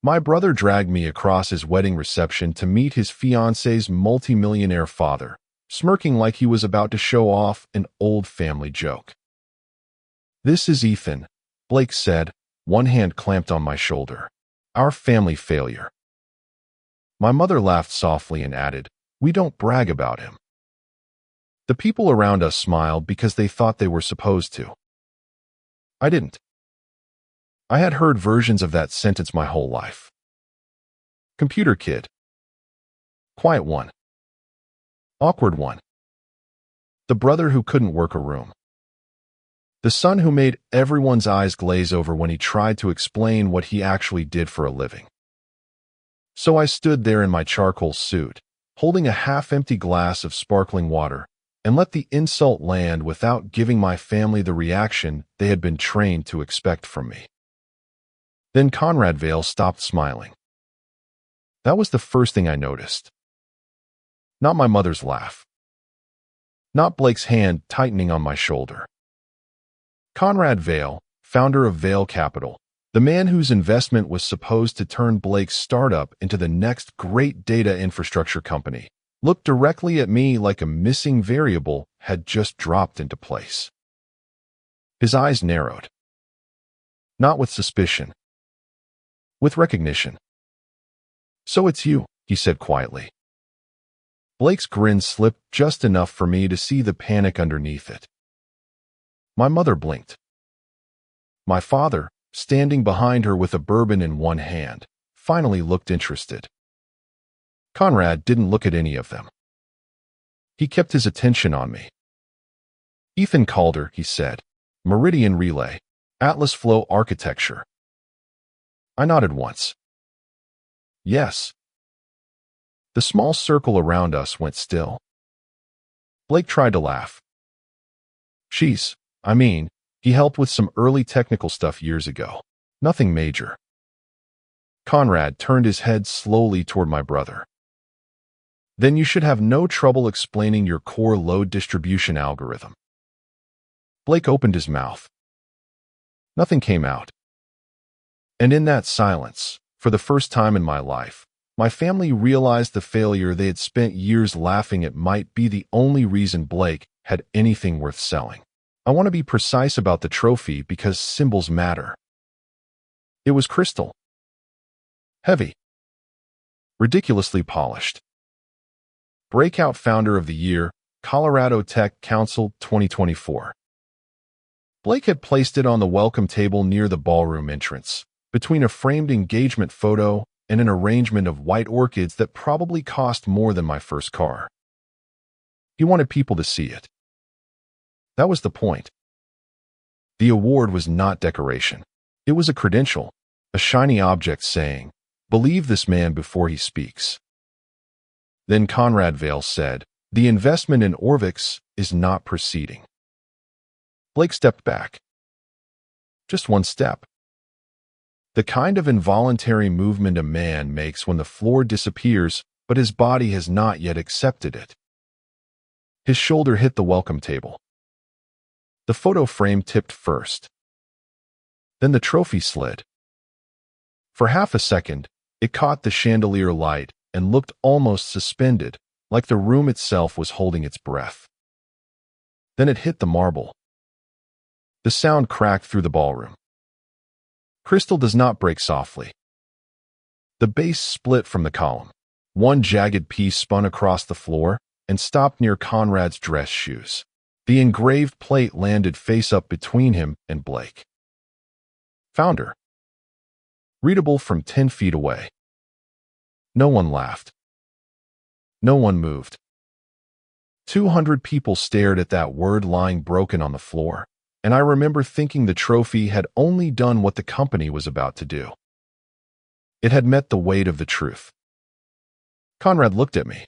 My brother dragged me across his wedding reception to meet his fiancée's multimillionaire father, smirking like he was about to show off an old family joke. "This is Ethan," Blake said, one hand clamped on my shoulder. "Our family failure." My mother laughed softly and added, "We don't brag about him." The people around us smiled because they thought they were supposed to. I didn't. I had heard versions of that sentence my whole life. Computer kid. Quiet one. Awkward one. The brother who couldn't work a room. The son who made everyone's eyes glaze over when he tried to explain what he actually did for a living. So I stood there in my charcoal suit, holding a half-empty glass of sparkling water, and let the insult land without giving my family the reaction they had been trained to expect from me. Then Conrad Vale stopped smiling. That was the first thing I noticed. Not my mother's laugh. Not Blake's hand tightening on my shoulder. Conrad Vale, founder of Vale Capital, the man whose investment was supposed to turn Blake's startup into the next great data infrastructure company, looked directly at me like a missing variable had just dropped into place. His eyes narrowed. Not with suspicion. With recognition. "So it's you," he said quietly. Blake's grin slipped just enough for me to see the panic underneath it. My mother blinked. My father, standing behind her with a bourbon in one hand, finally looked interested. Conrad didn't look at any of them. He kept his attention on me. "Ethan Calder," he said. "Meridian Relay. Atlas Flow Architecture." I nodded once. Yes. The small circle around us went still. Blake tried to laugh. He helped with some early technical stuff years ago. Nothing major. Conrad turned his head slowly toward my brother. "Then you should have no trouble explaining your core load distribution algorithm." Blake opened his mouth. Nothing came out. And in that silence, for the first time in my life, my family realized the failure they had spent years laughing at might be the only reason Blake had anything worth selling. I want to be precise about the trophy because symbols matter. It was crystal. Heavy. Ridiculously polished. Breakout Founder of the Year, Colorado Tech Council 2024. Blake had placed it on the welcome table near the ballroom entrance, between a framed engagement photo and an arrangement of white orchids that probably cost more than my first car. He wanted people to see it. That was the point. The award was not decoration. It was a credential, a shiny object saying, "Believe this man before he speaks." Then Conrad Vale said, "The investment in Orvix is not proceeding." Blake stepped back. Just one step. The kind of involuntary movement a man makes when the floor disappears, but his body has not yet accepted it. His shoulder hit the welcome table. The photo frame tipped first. Then the trophy slid. For half a second, it caught the chandelier light and looked almost suspended, like the room itself was holding its breath. Then it hit the marble. The sound cracked through the ballroom. Crystal does not break softly. The base split from the column. One jagged piece spun across the floor and stopped near Conrad's dress shoes. The engraved plate landed face up between him and Blake. Founder. Readable from 10 feet away. No one laughed. No one moved. 200 people stared at that word lying broken on the floor, and I remember thinking the trophy had only done what the company was about to do. It had met the weight of the truth. Conrad looked at me.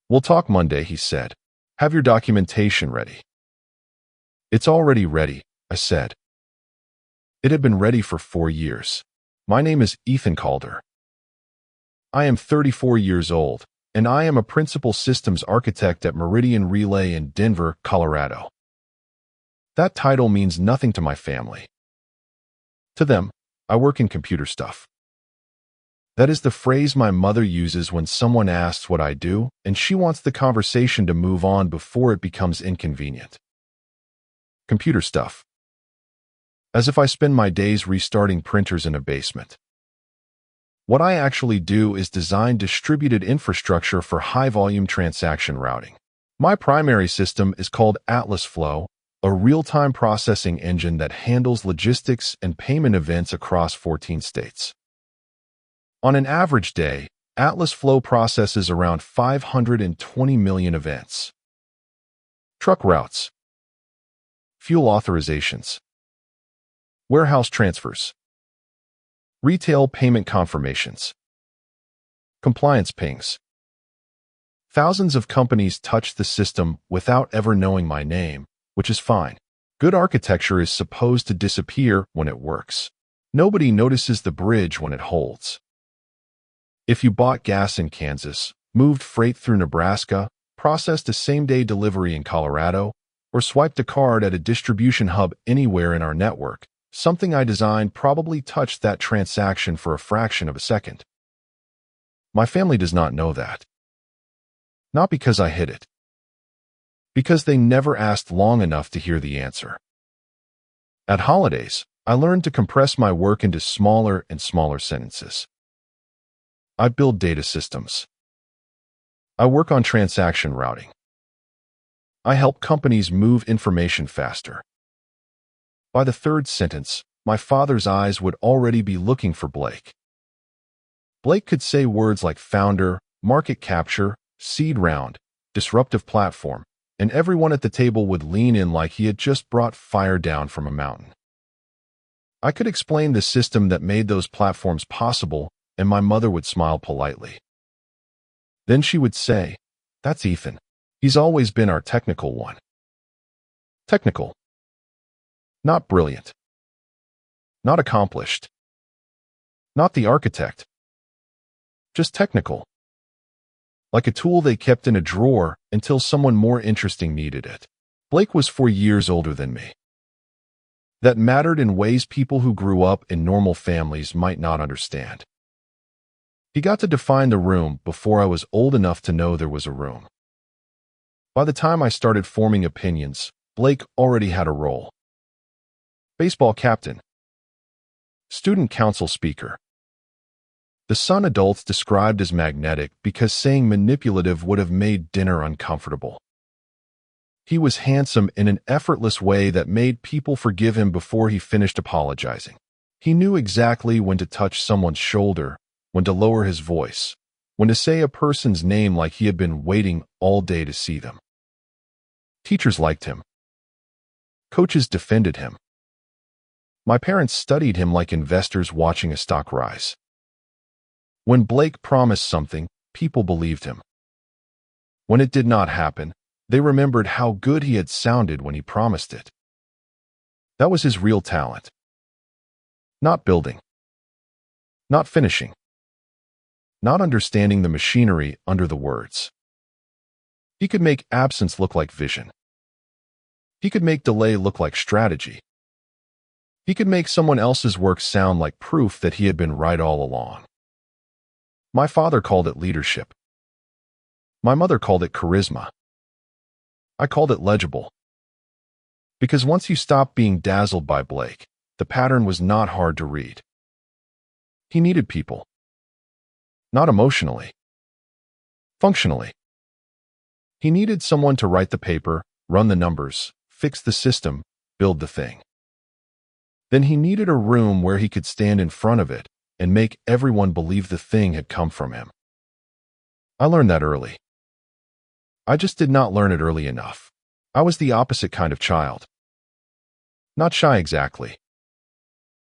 "We'll talk Monday," he said. "Have your documentation ready." "It's already ready," I said. It had been ready for 4 years. My name is Ethan Calder. I am 34 years old, and I am a principal systems architect at Meridian Relay in Denver, Colorado. That title means nothing to my family. To them, I work in computer stuff. That is the phrase my mother uses when someone asks what I do, and she wants the conversation to move on before it becomes inconvenient. Computer stuff. As if I spend my days restarting printers in a basement. What I actually do is design distributed infrastructure for high-volume transaction routing. My primary system is called Atlas Flow, a real-time processing engine that handles logistics and payment events across 14 states. On an average day, Atlas Flow processes around 520 million events. Truck routes, fuel authorizations, warehouse transfers, retail payment confirmations, compliance pings. Thousands of companies touch the system without ever knowing my name, which is fine. Good architecture is supposed to disappear when it works. Nobody notices the bridge when it holds. If you bought gas in Kansas, moved freight through Nebraska, processed a same-day delivery in Colorado, or swiped a card at a distribution hub anywhere in our network, something I designed probably touched that transaction for a fraction of a second. My family does not know that. Not because I hid it. Because they never asked long enough to hear the answer. At holidays, I learned to compress my work into smaller and smaller sentences. I build data systems. I work on transaction routing. I help companies move information faster. By the third sentence, my father's eyes would already be looking for Blake. Blake could say words like founder, market capture, seed round, disruptive platform, and everyone at the table would lean in like he had just brought fire down from a mountain. I could explain the system that made those platforms possible, and my mother would smile politely. Then she would say, "That's Ethan. He's always been our technical one." Technical. Not brilliant. Not accomplished. Not the architect. Just technical. Like a tool they kept in a drawer until someone more interesting needed it. Blake was 4 years older than me. That mattered in ways people who grew up in normal families might not understand. He got to define the room before I was old enough to know there was a room. By the time I started forming opinions, Blake already had a role. Baseball captain. Student council speaker. The son adults described as magnetic because saying manipulative would have made dinner uncomfortable. He was handsome in an effortless way that made people forgive him before he finished apologizing. He knew exactly when to touch someone's shoulder, when to lower his voice, when to say a person's name like he had been waiting all day to see them. Teachers liked him. Coaches defended him. My parents studied him like investors watching a stock rise. When Blake promised something, people believed him. When it did not happen, they remembered how good he had sounded when he promised it. That was his real talent. Not building. Not finishing. Not understanding the machinery under the words. He could make absence look like vision. He could make delay look like strategy. He could make someone else's work sound like proof that he had been right all along. My father called it leadership. My mother called it charisma. I called it legible. Because once you stopped being dazzled by Blake, the pattern was not hard to read. He needed people. Not emotionally. Functionally. He needed someone to write the paper, run the numbers, fix the system, build the thing. Then he needed a room where he could stand in front of it and make everyone believe the thing had come from him. I learned that early. I just did not learn it early enough. I was the opposite kind of child. Not shy exactly.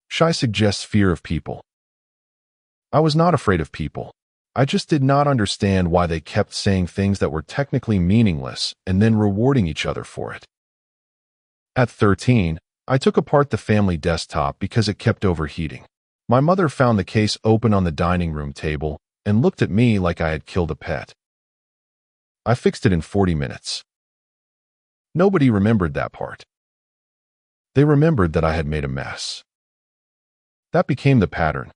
Shy suggests fear of people. I was not afraid of people. I just did not understand why they kept saying things that were technically meaningless and then rewarding each other for it. At 13, I took apart the family desktop because it kept overheating. My mother found the case open on the dining room table and looked at me like I had killed a pet. I fixed it in 40 minutes. Nobody remembered that part. They remembered that I had made a mess. That became the pattern.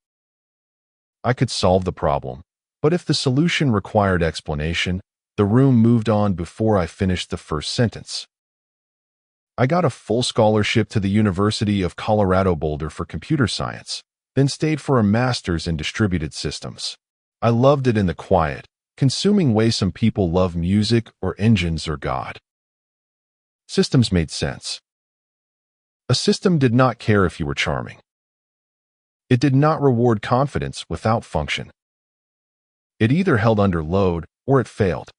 I could solve the problem, but if the solution required explanation, the room moved on before I finished the first sentence. I got a full scholarship to the University of Colorado Boulder for computer science, then stayed for a master's in distributed systems. I loved it in the quiet, consuming way some people love music or engines or God. Systems made sense. A system did not care if you were charming. It did not reward confidence without function. It either held under load or it failed.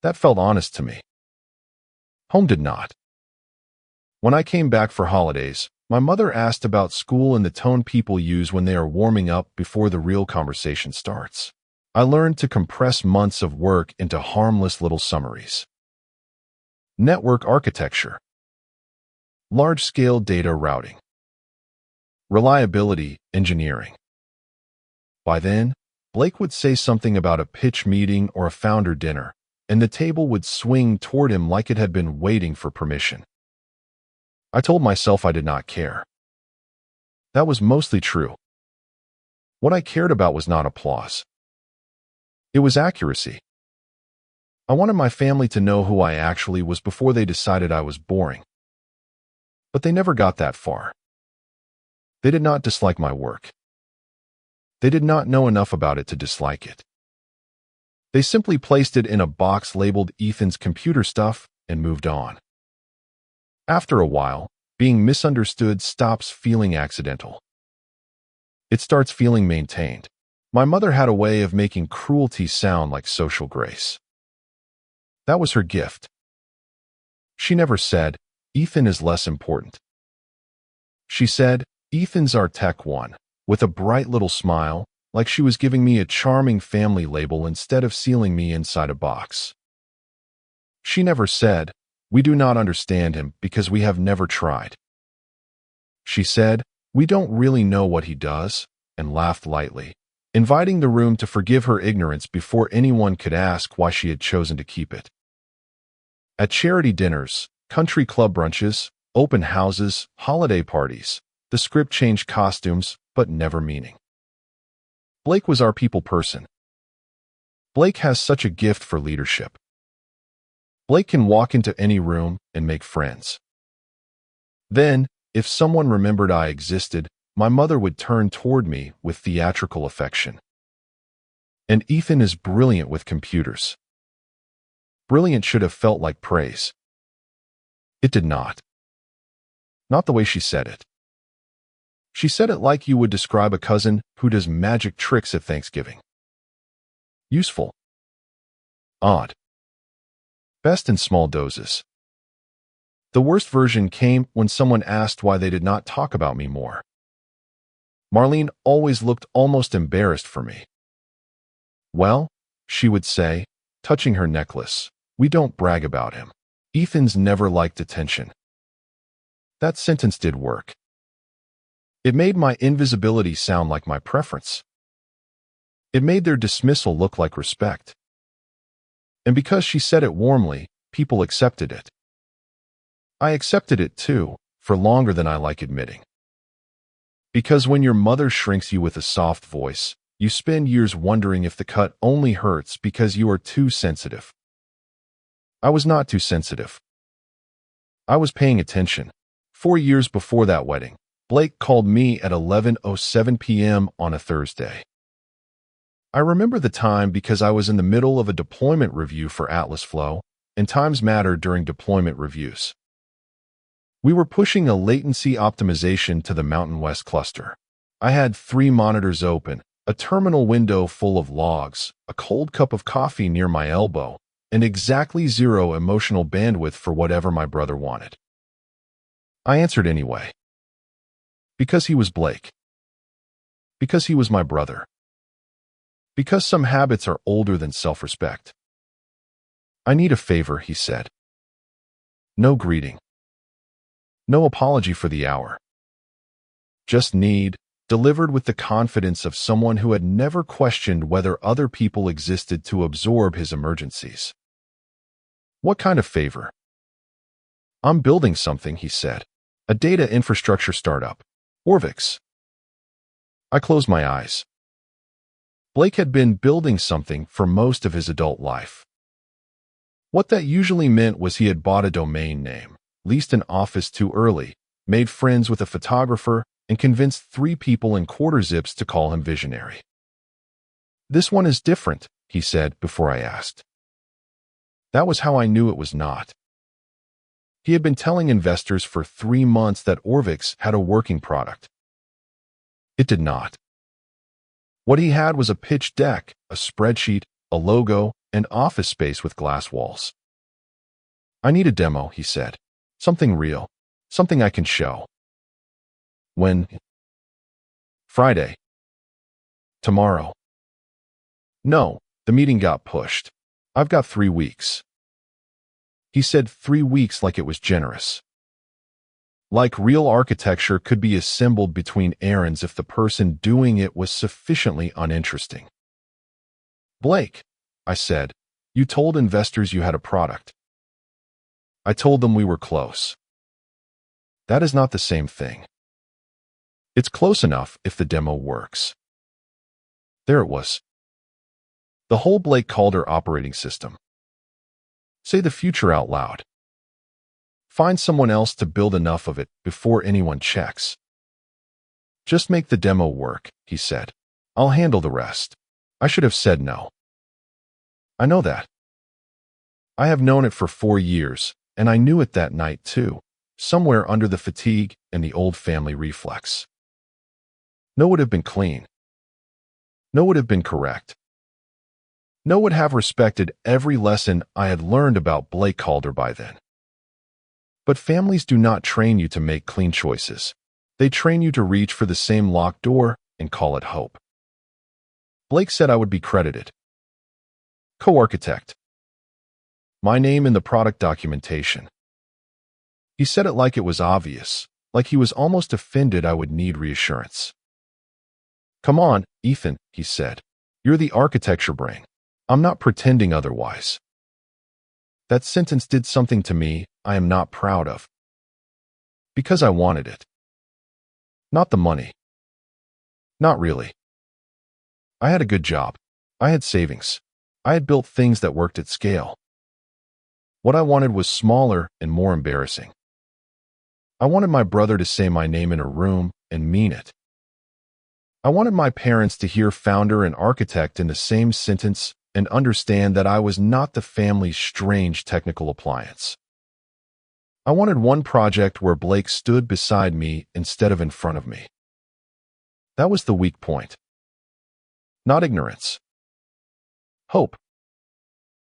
That felt honest to me. Home did not. When I came back for holidays, my mother asked about school in the tone people use when they are warming up before the real conversation starts. I learned to compress months of work into harmless little summaries. Network architecture. Large-scale data routing. Reliability engineering. By then, Blake would say something about a pitch meeting or a founder dinner, and the table would swing toward him like it had been waiting for permission. I told myself I did not care. That was mostly true. What I cared about was not applause. It was accuracy. I wanted my family to know who I actually was before they decided I was boring. But they never got that far. They did not dislike my work. They did not know enough about it to dislike it. They simply placed it in a box labeled Ethan's computer stuff and moved on. After a while, being misunderstood stops feeling accidental. It starts feeling maintained. My mother had a way of making cruelty sound like social grace. That was her gift. She never said, "Ethan is less important." She said, "Ethan's our tech one," with a bright little smile, like she was giving me a charming family label instead of sealing me inside a box. She never said, "We do not understand him because we have never tried." She said, "We don't really know what he does," and laughed lightly, inviting the room to forgive her ignorance before anyone could ask why she had chosen to keep it. At charity dinners, country club brunches, open houses, holiday parties, the script changed costumes, but never meaning. Blake was our people person. Blake has such a gift for leadership. Blake can walk into any room and make friends. Then, if someone remembered I existed, my mother would turn toward me with theatrical affection. "And Ethan is brilliant with computers." Brilliant should have felt like praise. It did not. Not the way she said it. She said it like you would describe a cousin who does magic tricks at Thanksgiving. Useful. Odd. Best in small doses. The worst version came when someone asked why they did not talk about me more. Marlene always looked almost embarrassed for me. "Well," she would say, touching her necklace, "we don't brag about him. Ethan's never liked attention." That sentence did work. It made my invisibility sound like my preference. It made their dismissal look like respect. And because she said it warmly, people accepted it. I accepted it too, for longer than I like admitting. Because when your mother shrinks you with a soft voice, you spend years wondering if the cut only hurts because you are too sensitive. I was not too sensitive. I was paying attention. 4 years before that wedding, Blake called me at 11:07 p.m. on a Thursday. I remember the time because I was in the middle of a deployment review for Atlas Flow, and times matter during deployment reviews. We were pushing a latency optimization to the Mountain West cluster. I had 3 monitors open, a terminal window full of logs, a cold cup of coffee near my elbow, and exactly 0 emotional bandwidth for whatever my brother wanted. I answered anyway. Because he was Blake. Because he was my brother. Because some habits are older than self-respect. "I need a favor," he said. No greeting. No apology for the hour. Just need, delivered with the confidence of someone who had never questioned whether other people existed to absorb his emergencies. "What kind of favor?" "I'm building something," he said. "A data infrastructure startup. Orvix." I closed my eyes. Blake had been building something for most of his adult life. What that usually meant was he had bought a domain name, leased an office too early, made friends with a photographer, and convinced 3 people in quarter zips to call him visionary. "This one is different," he said before I asked. That was how I knew it was not. He had been telling investors for 3 months that Orvix had a working product. It did not. What he had was a pitch deck, a spreadsheet, a logo, and office space with glass walls. "I need a demo," he said. "Something real. Something I can show." "When?" "Friday." "Tomorrow." "No, the meeting got pushed. I've got 3 weeks." He said 3 weeks like it was generous. Like real architecture could be assembled between errands if the person doing it was sufficiently uninteresting. "Blake," I said, "you told investors you had a product." "I told them we were close." "That is not the same thing." "It's close enough if the demo works." There it was. The whole Blake Calder operating system. Say the future out loud. Find someone else to build enough of it before anyone checks. "Just make the demo work," he said. "I'll handle the rest." I should have said no. I know that. I have known it for 4 years, and I knew it that night too, somewhere under the fatigue and the old family reflex. No would have been clean. No would have been correct. No would have respected every lesson I had learned about Blake Calder by then. But families do not train you to make clean choices. They train you to reach for the same locked door and call it hope. Blake said I would be credited. Co-architect. My name in the product documentation. He said it like it was obvious, like he was almost offended I would need reassurance. "Come on, Ethan," he said. "You're the architecture brain. I'm not pretending otherwise." That sentence did something to me I am not proud of. Because I wanted it. Not the money. Not really. I had a good job. I had savings. I had built things that worked at scale. What I wanted was smaller and more embarrassing. I wanted my brother to say my name in a room and mean it. I wanted my parents to hear founder and architect in the same sentence and understand that I was not the family's strange technical appliance. I wanted one project where Blake stood beside me instead of in front of me. That was the weak point. Not ignorance. Hope.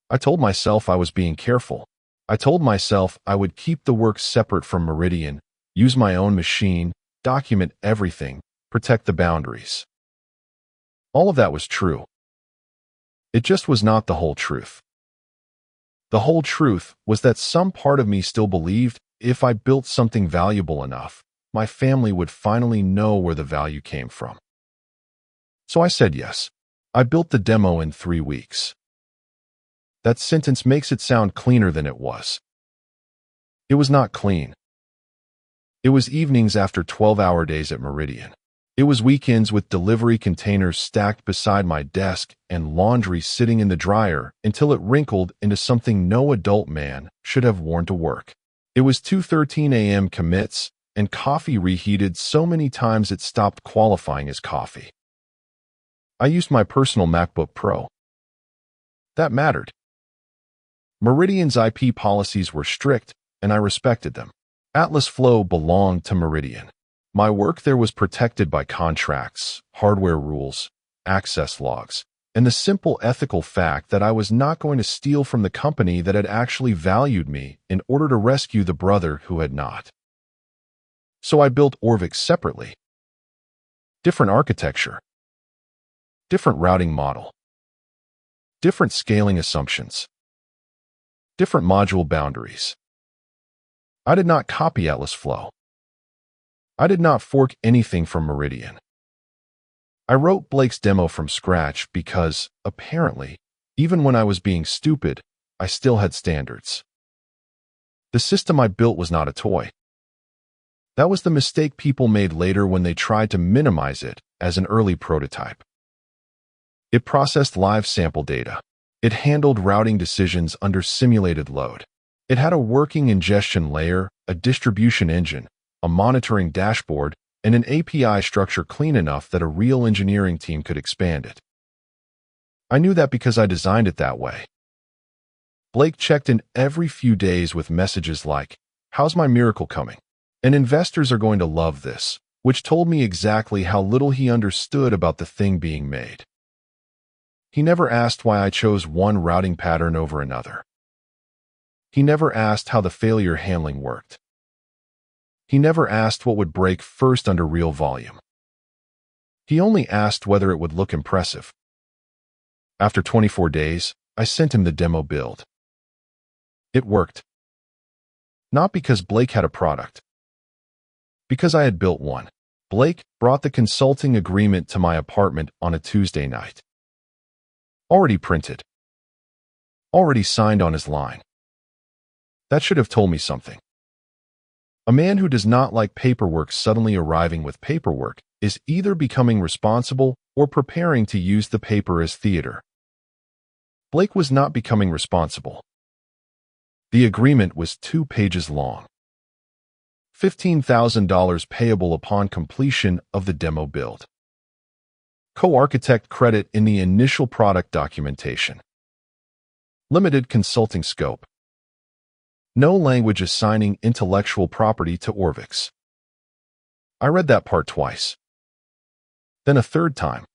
I told myself I was being careful. I told myself I would keep the work separate from Meridian, use my own machine, document everything, protect the boundaries. All of that was true. It just was not the whole truth. The whole truth was that some part of me still believed if I built something valuable enough, my family would finally know where the value came from. So I said yes. I built the demo in 3 weeks. That sentence makes it sound cleaner than it was. It was not clean. It was evenings after 12-hour days at Meridian. It was weekends with delivery containers stacked beside my desk and laundry sitting in the dryer until it wrinkled into something no adult man should have worn to work. It was 2:13 a.m. commits and coffee reheated so many times it stopped qualifying as coffee. I used my personal MacBook Pro. That mattered. Meridian's IP policies were strict, and I respected them. Atlas Flow belonged to Meridian. My work there was protected by contracts, hardware rules, access logs, and the simple ethical fact that I was not going to steal from the company that had actually valued me in order to rescue the brother who had not. So I built Orvix separately. Different architecture. Different routing model. Different scaling assumptions. Different module boundaries. I did not copy Atlas Flow. I did not fork anything from Meridian. I wrote Blake's demo from scratch because, apparently, even when I was being stupid, I still had standards. The system I built was not a toy. That was the mistake people made later when they tried to minimize it as an early prototype. It processed live sample data. It handled routing decisions under simulated load. It had a working ingestion layer, a distribution engine, a monitoring dashboard, and an API structure clean enough that a real engineering team could expand it. I knew that because I designed it that way. Blake checked in every few days with messages like, "How's my miracle coming?" And investors are going to love this, which told me exactly how little he understood about the thing being made. He never asked why I chose one routing pattern over another. He never asked how the failure handling worked. He never asked what would break first under real volume. He only asked whether it would look impressive. After 24 days, I sent him the demo build. It worked. Not because Blake had a product. Because I had built one. Blake brought the consulting agreement to my apartment on a Tuesday night. Already printed. Already signed on his line. That should have told me something. A man who does not like paperwork suddenly arriving with paperwork is either becoming responsible or preparing to use the paper as theater. Blake was not becoming responsible. The agreement was 2 pages long. $15,000 payable upon completion of the demo build. Co-architect credit in the initial product documentation. Limited consulting scope. No language assigning intellectual property to Orvix. I read that part twice. Then a third time.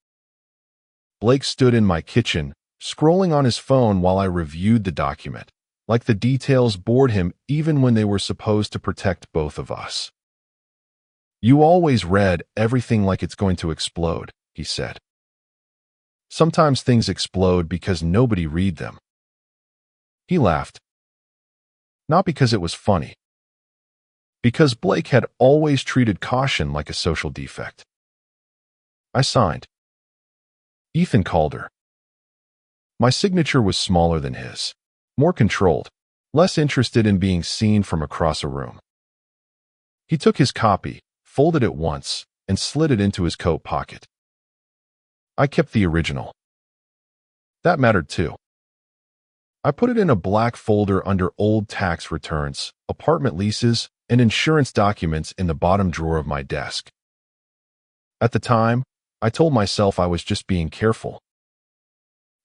Blake stood in my kitchen, scrolling on his phone while I reviewed the document, like the details bored him even when they were supposed to protect both of us. "You always read everything like it's going to explode," he said. "Sometimes things explode because nobody read them." He laughed. Not because it was funny. Because Blake had always treated caution like a social defect. I signed. Ethan Calder. My signature was smaller than his, more controlled, less interested in being seen from across a room. He took his copy, folded it once, and slid it into his coat pocket. I kept the original. That mattered too. I put it in a black folder under old tax returns, apartment leases, and insurance documents in the bottom drawer of my desk. At the time, I told myself I was just being careful.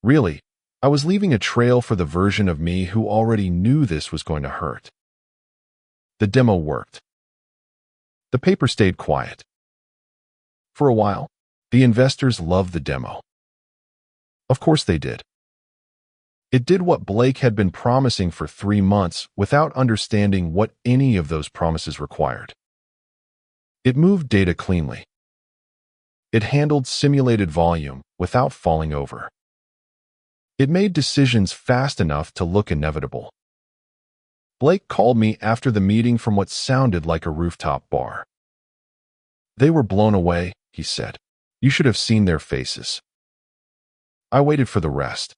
Really, I was leaving a trail for the version of me who already knew this was going to hurt. The demo worked. The paper stayed quiet. For a while, the investors loved the demo. Of course they did. It did what Blake had been promising for 3 months without understanding what any of those promises required. It moved data cleanly. It handled simulated volume without falling over. It made decisions fast enough to look inevitable. Blake called me after the meeting from what sounded like a rooftop bar. "They were blown away," he said. "You should have seen their faces." I waited for the rest.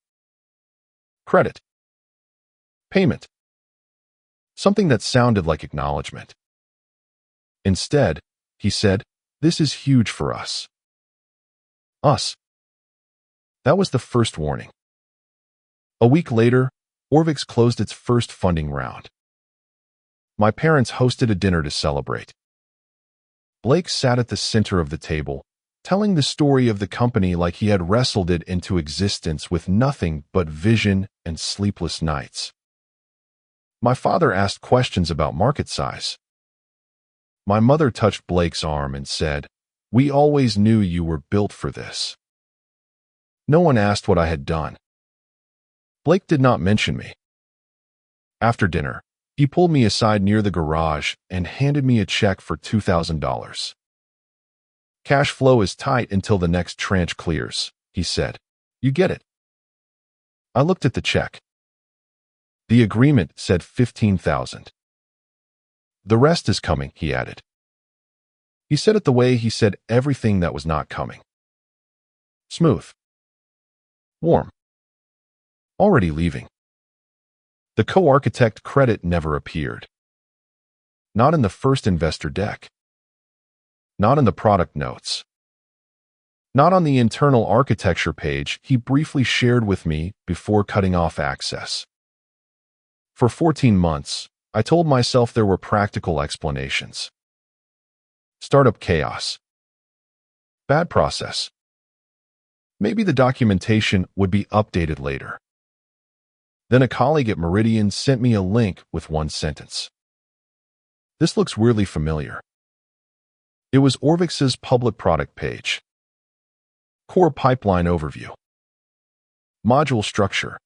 Credit. Payment. Something that sounded like acknowledgement. Instead, he said, "This is huge for us." Us. That was the first warning. A week later, Orvix closed its first funding round. My parents hosted a dinner to celebrate. Blake sat at the center of the table, telling the story of the company like he had wrestled it into existence with nothing but vision and sleepless nights. My father asked questions about market size. My mother touched Blake's arm and said, "We always knew you were built for this." No one asked what I had done. Blake did not mention me. After dinner, he pulled me aside near the garage and handed me a check for $2,000. "Cash flow is tight until the next tranche clears," he said. "You get it." I looked at the check. The agreement said $15,000. "The rest is coming," he added. He said it the way he said everything that was not coming. Smooth. Warm. Already leaving. The co-architect credit never appeared. Not in the first investor deck. Not in the product notes. Not on the internal architecture page he briefly shared with me before cutting off access. For 14 months, I told myself there were practical explanations. Startup chaos. Bad process. Maybe the documentation would be updated later. Then a colleague at Meridian sent me a link with one sentence. This looks weirdly familiar. It was Orvix's public product page. Core pipeline overview. Module structure.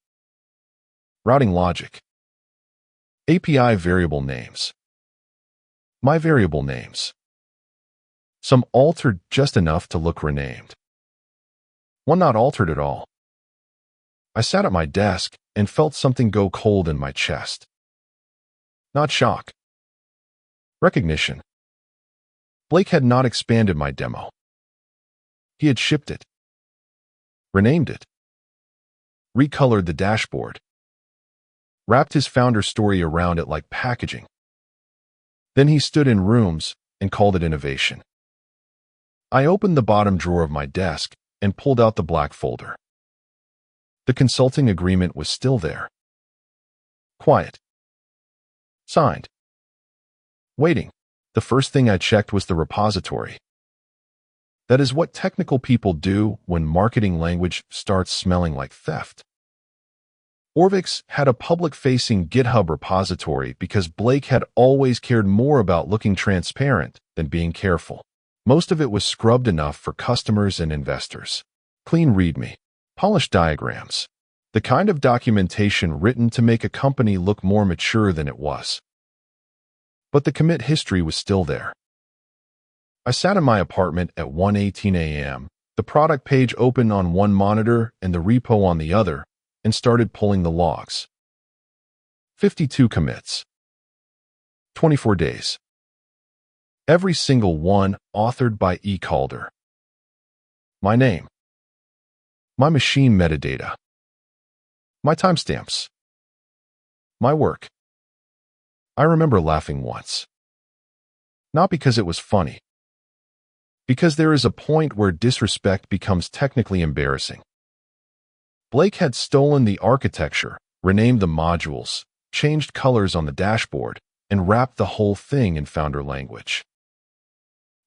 Routing logic. API variable names. My variable names. Some altered just enough to look renamed. One not altered at all. I sat at my desk and felt something go cold in my chest. Not shock. Recognition. Blake had not expanded my demo. He had shipped it. Renamed it. Recolored the dashboard. Wrapped his founder story around it like packaging. Then he stood in rooms and called it innovation. I opened the bottom drawer of my desk and pulled out the black folder. The consulting agreement was still there. Quiet. Signed. Waiting. The first thing I checked was the repository. That is what technical people do when marketing language starts smelling like theft. Orvix had a public-facing GitHub repository because Blake had always cared more about looking transparent than being careful. Most of it was scrubbed enough for customers and investors. Clean README. Polished diagrams. The kind of documentation written to make a company look more mature than it was. But the commit history was still there. I sat in my apartment at 1:18 a.m., the product page open on one monitor and the repo on the other, and started pulling the logs. 52 commits. 24 days. Every single one authored by E. Calder. My name. My machine metadata. My timestamps. My work. I remember laughing once. Not because it was funny. Because there is a point where disrespect becomes technically embarrassing. Blake had stolen the architecture, renamed the modules, changed colors on the dashboard, and wrapped the whole thing in founder language.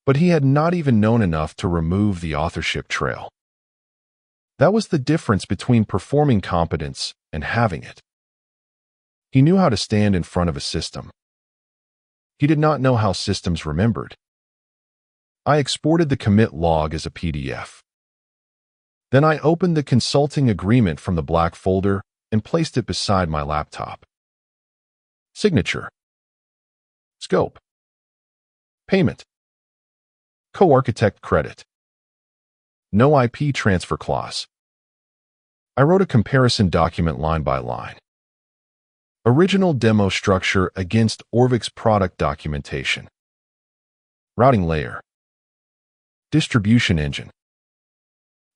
But he had not even known enough to remove the authorship trail. That was the difference between performing competence and having it. He knew how to stand in front of a system. He did not know how systems remembered. I exported the commit log as a PDF. Then I opened the consulting agreement from the black folder and placed it beside my laptop. Signature. Scope. Payment. Co-architect credit. No IP transfer clause. I wrote a comparison document line by line. Original demo structure against Orvix product documentation. Routing layer. Distribution engine.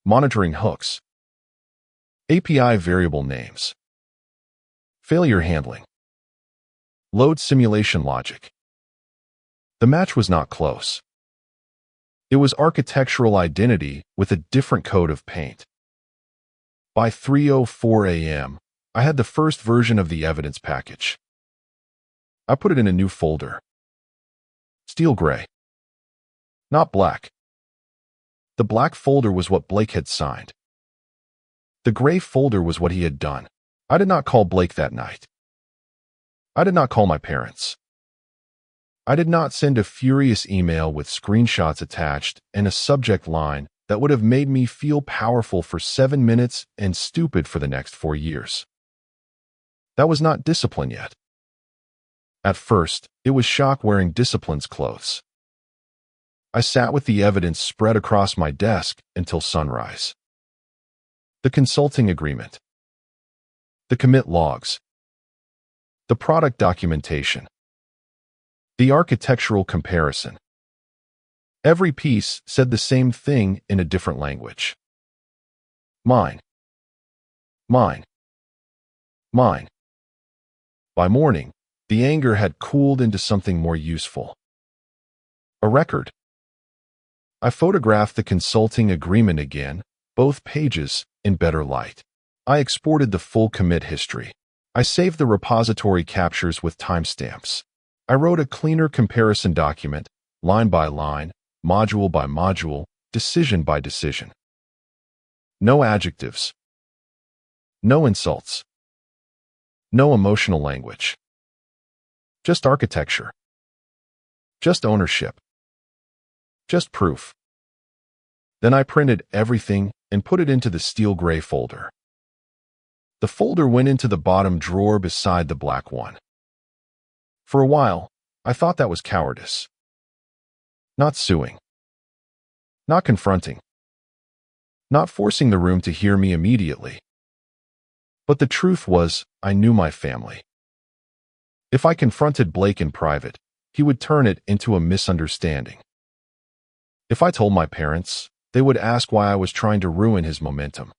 Monitoring hooks. API variable names. Failure handling. Load simulation logic. The match was not close. It was architectural identity with a different coat of paint. By 3:04 a.m., I had the first version of the evidence package. I put it in a new folder. Steel gray. Not black. The black folder was what Blake had signed. The gray folder was what he had done. I did not call Blake that night. I did not call my parents. I did not send a furious email with screenshots attached and a subject line that would have made me feel powerful for 7 minutes and stupid for the next 4 years. That was not discipline yet. At first, it was shock wearing discipline's clothes. I sat with the evidence spread across my desk until sunrise. The consulting agreement. The commit logs. The product documentation. The architectural comparison. Every piece said the same thing in a different language. Mine. Mine. Mine. By morning, the anger had cooled into something more useful. A record. I photographed the consulting agreement again, both pages, in better light. I exported the full commit history. I saved the repository captures with timestamps. I wrote a cleaner comparison document, line by line, module by module, decision by decision. No adjectives. No insults. No emotional language. Just architecture. Just ownership. Just proof. Then I printed everything and put it into the steel gray folder. The folder went into the bottom drawer beside the black one. For a while, I thought that was cowardice. Not suing. Not confronting. Not forcing the room to hear me immediately. But the truth was, I knew my family. If I confronted Blake in private, he would turn it into a misunderstanding. If I told my parents, they would ask why I was trying to ruin his momentum.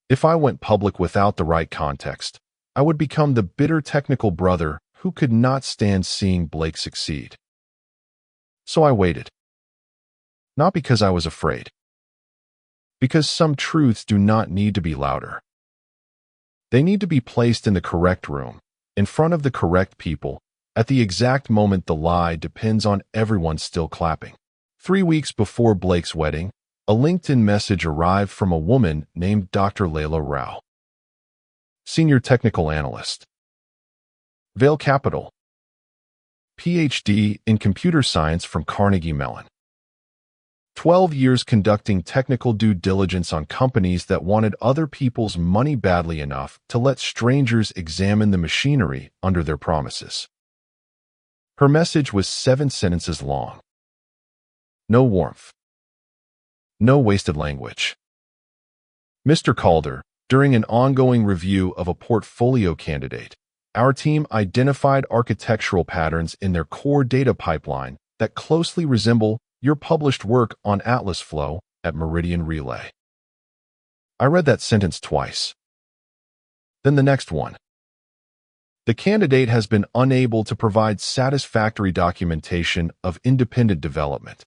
If I went public without the right context, I would become the bitter technical brother who could not stand seeing Blake succeed. So I waited. Not because I was afraid. Because some truths do not need to be louder. They need to be placed in the correct room, in front of the correct people, at the exact moment the lie depends on everyone still clapping. 3 weeks before Blake's wedding, a LinkedIn message arrived from a woman named Dr. Layla Rao. Senior Technical Analyst. Vail Capital. PhD in Computer Science from Carnegie Mellon. 12 years conducting technical due diligence on companies that wanted other people's money badly enough to let strangers examine the machinery under their promises. Her message was 7 sentences long. No warmth. No wasted language. Mr. Calder, during an ongoing review of a portfolio candidate, our team identified architectural patterns in their core data pipeline that closely resemble your published work on Atlas Flow at Meridian Relay. I read that sentence twice. Then the next one. The candidate has been unable to provide satisfactory documentation of independent development.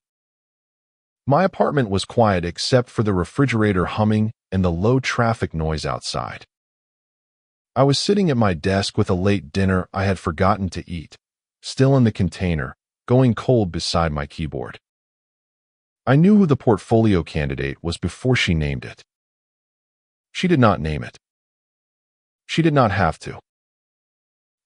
My apartment was quiet except for the refrigerator humming and the low traffic noise outside. I was sitting at my desk with a late dinner I had forgotten to eat, still in the container, going cold beside my keyboard. I knew who the portfolio candidate was before she named it. She did not name it. She did not have to.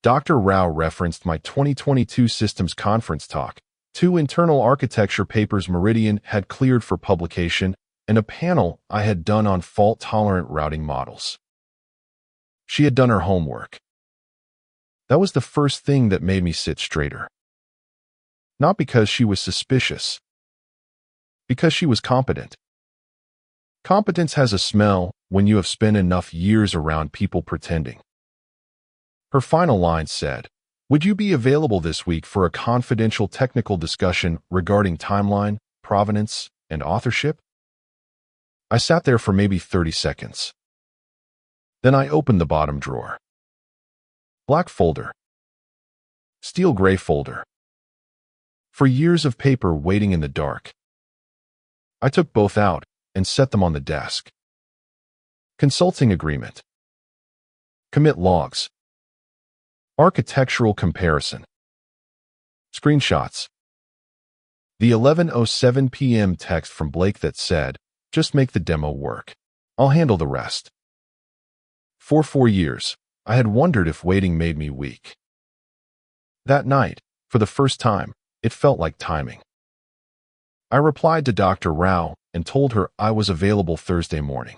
Dr. Rao referenced my 2022 Systems Conference talk, 2 internal architecture papers Meridian had cleared for publication, and a panel I had done on fault-tolerant routing models. She had done her homework. That was the first thing that made me sit straighter. Not because she was suspicious. Because she was competent. Competence has a smell when you have spent enough years around people pretending. Her final line said, "Would you be available this week for a confidential technical discussion regarding timeline, provenance, and authorship?" I sat there for maybe 30 seconds. Then I opened the bottom drawer. Black folder. Steel gray folder. For years of paper waiting in the dark. I took both out and set them on the desk. Consulting agreement. Commit logs. Architectural comparison. Screenshots. The 11:07 p.m. text from Blake that said, "Just make the demo work. I'll handle the rest." For 4 years, I had wondered if waiting made me weak. That night, for the first time, it felt like timing. I replied to Dr. Rao and told her I was available Thursday morning.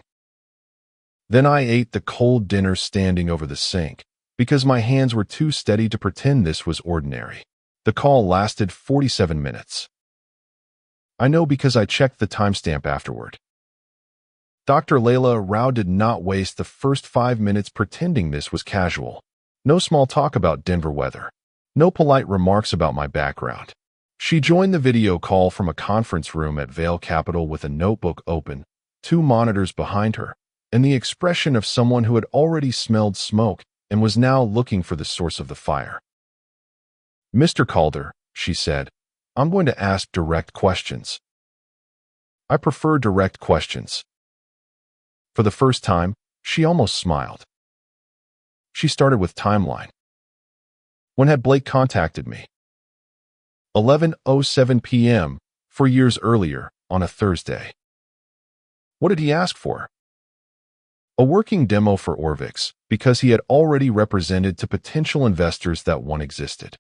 Then I ate the cold dinner standing over the sink, because my hands were too steady to pretend this was ordinary. The call lasted 47 minutes. I know because I checked the timestamp afterward. Dr. Layla Rao did not waste the first 5 minutes pretending this was casual. No small talk about Denver weather. No polite remarks about my background. She joined the video call from a conference room at Vail Capital with a notebook open, 2 monitors behind her, and the expression of someone who had already smelled smoke and was now looking for the source of the fire. "Mr. Calder," she said, "I'm going to ask direct questions. I prefer direct questions. For the first time, she almost smiled. She started with timeline. When had Blake contacted me? 11:07 p.m., 4 years earlier, on a Thursday. What did he ask for? A working demo for Orvix, because he had already represented to potential investors that one existed.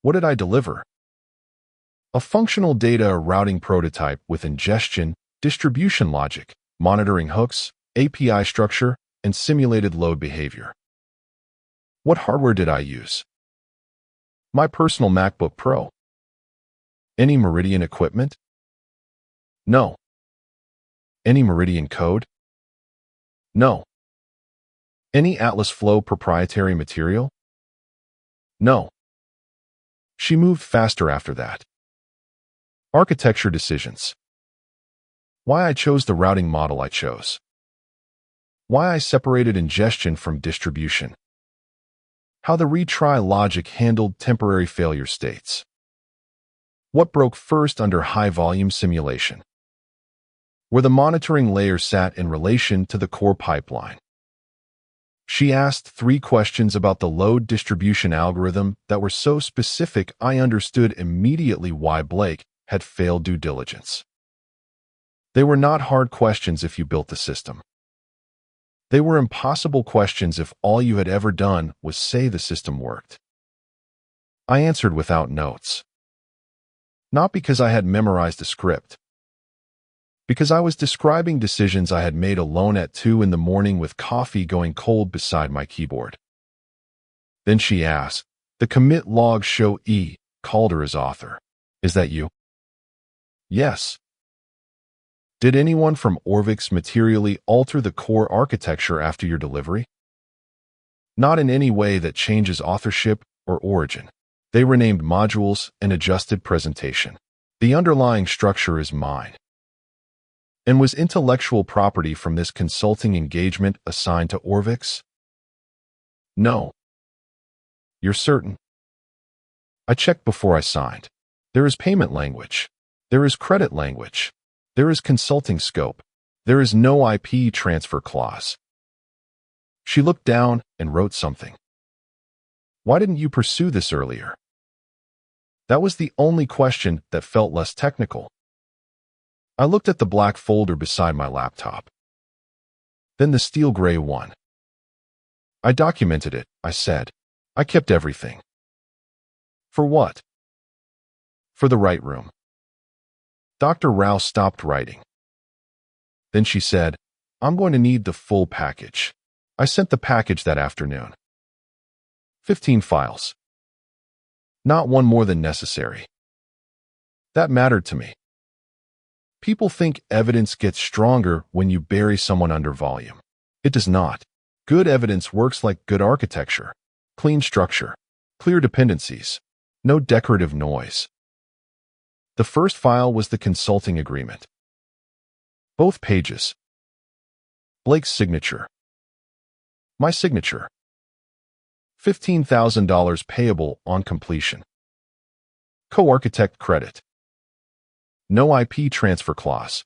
What did I deliver? A functional data routing prototype with ingestion, distribution logic, monitoring hooks, API structure, and simulated load behavior. What hardware did I use? My personal MacBook Pro. Any Meridian equipment? No. Any Meridian code? No. Any Atlas Flow proprietary material? No. She moved faster after that. Architecture decisions. Why I chose the routing model I chose. Why I separated ingestion from distribution. How the retry logic handled temporary failure states. What broke first under high-volume simulation. Where the monitoring layer sat in relation to the core pipeline. She asked 3 questions about the load distribution algorithm that were so specific I understood immediately why Blake had failed due diligence. They were not hard questions if you built the system. They were impossible questions if all you had ever done was say the system worked. I answered without notes. Not because I had memorized a script. Because I was describing decisions I had made alone at 2 in the morning with coffee going cold beside my keyboard. Then she asked, the commit logs show E. Calder as author. Is that you? Yes. Did anyone from Orvix materially alter the core architecture after your delivery? Not in any way that changes authorship or origin. They renamed modules and adjusted presentation. The underlying structure is mine. And was intellectual property from this consulting engagement assigned to Orvix? No. You're certain? I checked before I signed. There is payment language. There is credit language. There is consulting scope. There is no IP transfer clause. She looked down and wrote something. Why didn't you pursue this earlier? That was the only question that felt less technical. I looked at the black folder beside my laptop. Then the steel gray one. I documented it, I said. I kept everything. For what? For the right room. Dr. Rao stopped writing. Then she said, I'm going to need the full package. I sent the package that afternoon. 15 files. Not one more than necessary. That mattered to me. People think evidence gets stronger when you bury someone under volume. It does not. Good evidence works like good architecture. Clean structure. Clear dependencies. No decorative noise. The first file was the consulting agreement. Both pages. Blake's signature. My signature. $15,000 payable on completion. Co-architect credit. No IP transfer clause.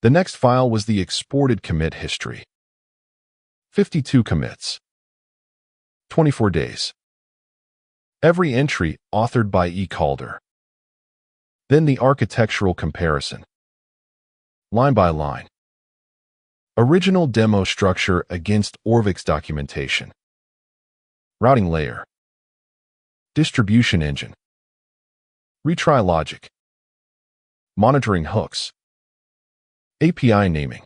The next file was the exported commit history. 52 commits. 24 days. Every entry authored by E. Calder. Then the architectural comparison. Line by line. Original demo structure against Orvix documentation. Routing layer. Distribution engine. Retry logic. Monitoring hooks. API naming.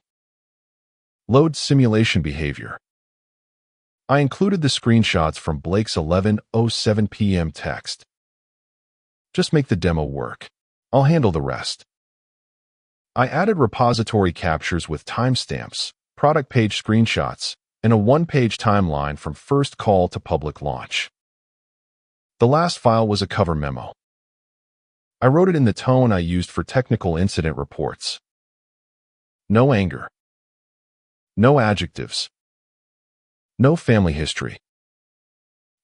Load simulation behavior. I included the screenshots from Blake's 11:07 p.m. text. Just make the demo work. I'll handle the rest. I added repository captures with timestamps, product page screenshots, and a 1-page timeline from first call to public launch. The last file was a cover memo. I wrote it in the tone I used for technical incident reports. No anger. No adjectives. No family history.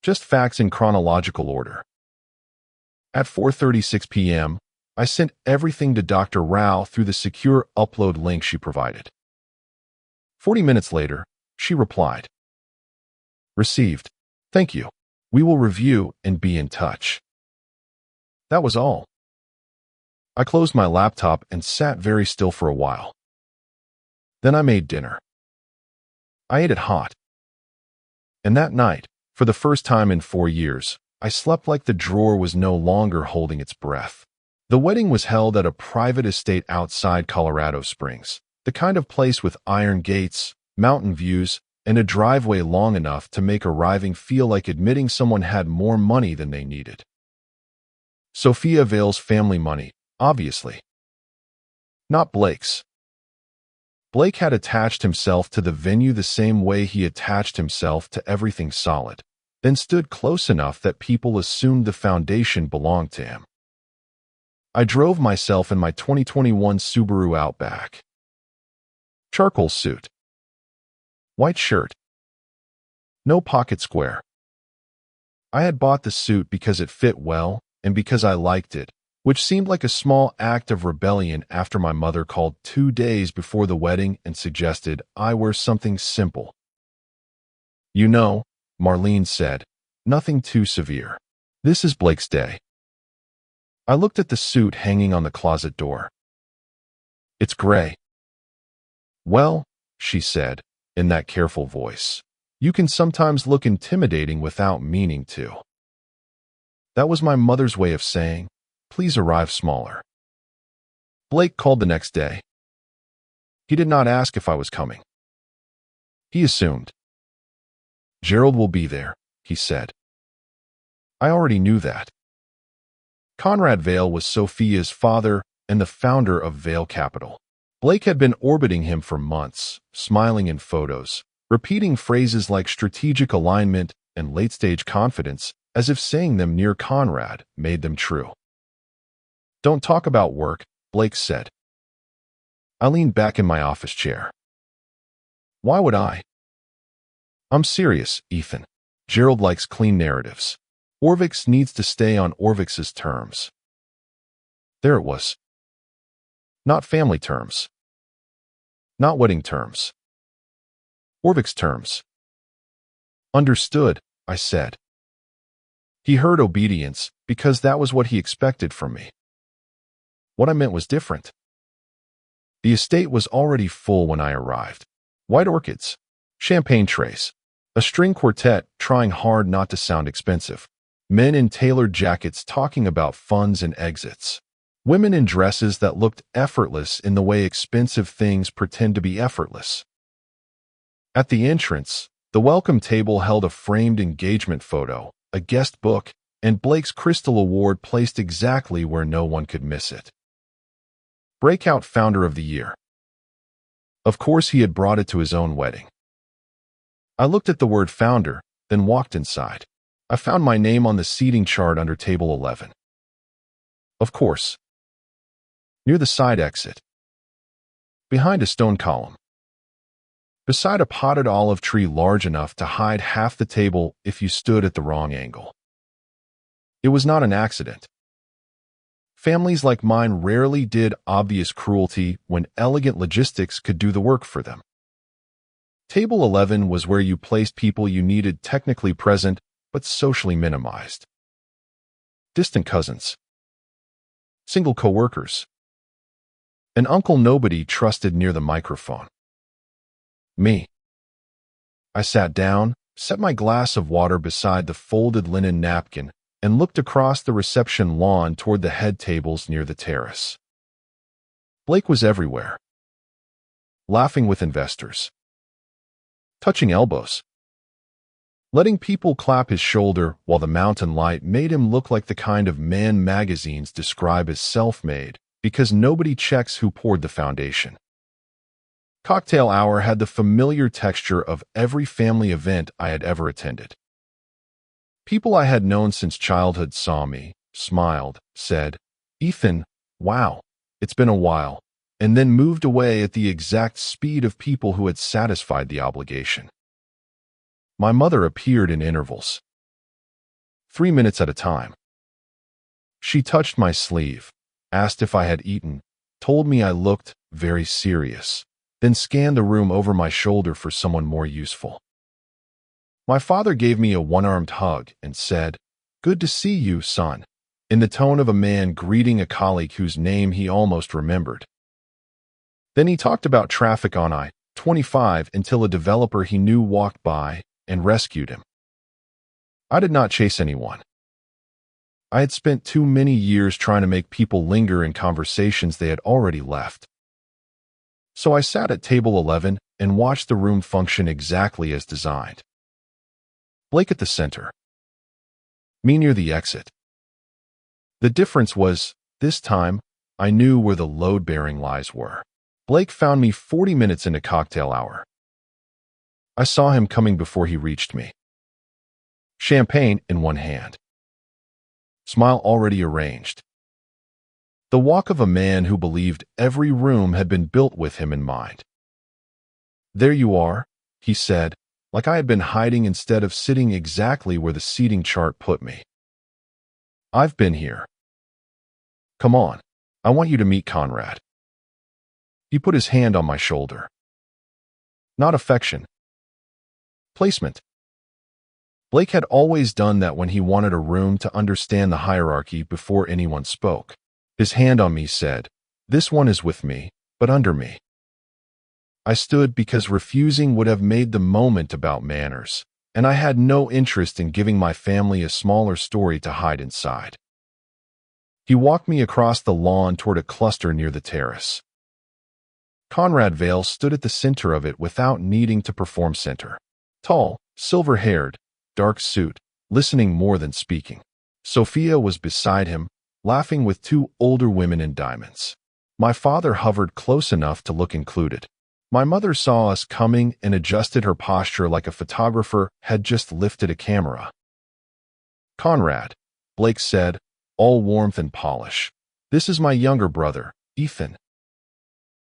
Just facts in chronological order. At 4:36 p.m., I sent everything to Dr. Rao through the secure upload link she provided. 40 minutes later, she replied, "Received. Thank you. We will review and be in touch." That was all. I closed my laptop and sat very still for a while. Then I made dinner. I ate it hot. And that night, for the first time in 4 years, I slept like the drawer was no longer holding its breath. The wedding was held at a private estate outside Colorado Springs, the kind of place with iron gates, mountain views, and a driveway long enough to make arriving feel like admitting someone had more money than they needed. Sophia Vale's family money, obviously. Not Blake's. Blake had attached himself to the venue the same way he attached himself to everything solid, then stood close enough that people assumed the foundation belonged to him. I drove myself in my 2021 Subaru Outback. Charcoal suit. White shirt. No pocket square. I had bought the suit because it fit well and because I liked it, which seemed like a small act of rebellion after my mother called 2 days before the wedding and suggested I wear something simple. "You know," Marlene said, "nothing too severe. This is Blake's day." I looked at the suit hanging on the closet door. "It's gray." "Well," she said, in that careful voice, "you can sometimes look intimidating without meaning to." That was my mother's way of saying, "Please arrive smaller." Blake called the next day. He did not ask if I was coming. He assumed. "Gerald will be there," he said. I already knew that. Conrad Vale was Sophia's father and the founder of Vale Capital. Blake had been orbiting him for months, smiling in photos, repeating phrases like strategic alignment and late-stage confidence, as if saying them near Conrad made them true. "Don't talk about work," Blake said. I leaned back in my office chair. "Why would I?" "I'm serious, Ethan. Gerald likes clean narratives. Orvix needs to stay on Orvix's terms." There it was. Not family terms. Not wedding terms. Orvix terms. "Understood," I said. He heard obedience because that was what he expected from me. What I meant was different. The estate was already full when I arrived. White orchids, champagne trays, a string quartet trying hard not to sound expensive, men in tailored jackets talking about funds and exits, women in dresses that looked effortless in the way expensive things pretend to be effortless. At the entrance, the welcome table held a framed engagement photo, a guest book, and Blake's Crystal Award placed exactly where no one could miss it. Breakout Founder of the Year. Of course, he had brought it to his own wedding. I looked at the word founder, then walked inside. I found my name on the seating chart under table 11. Of course. Near the side exit. Behind a stone column. Beside a potted olive tree large enough to hide half the table if you stood at the wrong angle. It was not an accident. Families like mine rarely did obvious cruelty when elegant logistics could do the work for them. Table 11 was where you placed people you needed technically present but socially minimized. Distant cousins. Single co-workers. An uncle nobody trusted near the microphone. Me. I sat down, set my glass of water beside the folded linen napkin, and looked across the reception lawn toward the head tables near the terrace. Blake was everywhere. Laughing with investors. Touching elbows. Letting people clap his shoulder while the mountain light made him look like the kind of man magazines describe as self-made, because nobody checks who poured the foundation. Cocktail hour had the familiar texture of every family event I had ever attended. People I had known since childhood saw me, smiled, said, "Ethan, wow, it's been a while," and then moved away at the exact speed of people who had satisfied the obligation. My mother appeared in intervals. 3 minutes at a time. She touched my sleeve, asked if I had eaten, told me I looked very serious, then scanned the room over my shoulder for someone more useful. My father gave me a one-armed hug and said, "Good to see you, son," in the tone of a man greeting a colleague whose name he almost remembered. Then he talked about traffic on I-25 until a developer he knew walked by and rescued him. I did not chase anyone. I had spent too many years trying to make people linger in conversations they had already left. So I sat at table 11 and watched the room function exactly as designed. Blake at the center. Me near the exit. The difference was, this time, I knew where the load-bearing lies were. Blake found me 40 minutes into cocktail hour. I saw him coming before he reached me. Champagne in one hand. Smile already arranged. The walk of a man who believed every room had been built with him in mind. "There you are," he said, like I had been hiding instead of sitting exactly where the seating chart put me. "I've been here. Come on, I want you to meet Conrad." He put his hand on my shoulder. Not affection. Placement. Blake had always done that when he wanted a room to understand the hierarchy before anyone spoke. His hand on me said, "This one is with me, but under me." I stood because refusing would have made the moment about manners, and I had no interest in giving my family a smaller story to hide inside. He walked me across the lawn toward a cluster near the terrace. Conrad Vale stood at the center of it without needing to perform center. Tall, silver-haired, dark suit, listening more than speaking. Sophia was beside him, laughing with two older women in diamonds. My father hovered close enough to look included. My mother saw us coming and adjusted her posture like a photographer had just lifted a camera. "Conrad," Blake said, all warmth and polish. "This is my younger brother, Ethan."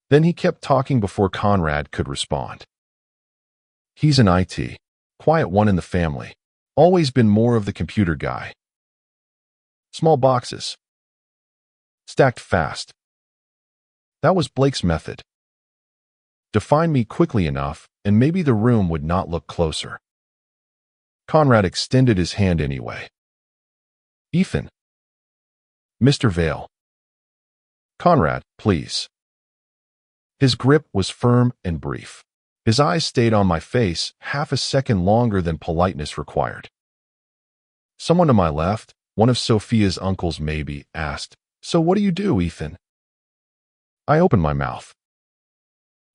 Then he kept talking before Conrad could respond. "He's an IT. Quiet one in the family. Always been more of the computer guy. Small boxes. Stacked fast." That was Blake's method. Define me quickly enough, and maybe the room would not look closer. Conrad extended his hand anyway. "Ethan." "Mr. Vale." "Conrad, please." His grip was firm and brief. His eyes stayed on my face half a second longer than politeness required. Someone to my left, one of Sophia's uncles maybe, asked, "So what do you do, Ethan?" I opened my mouth.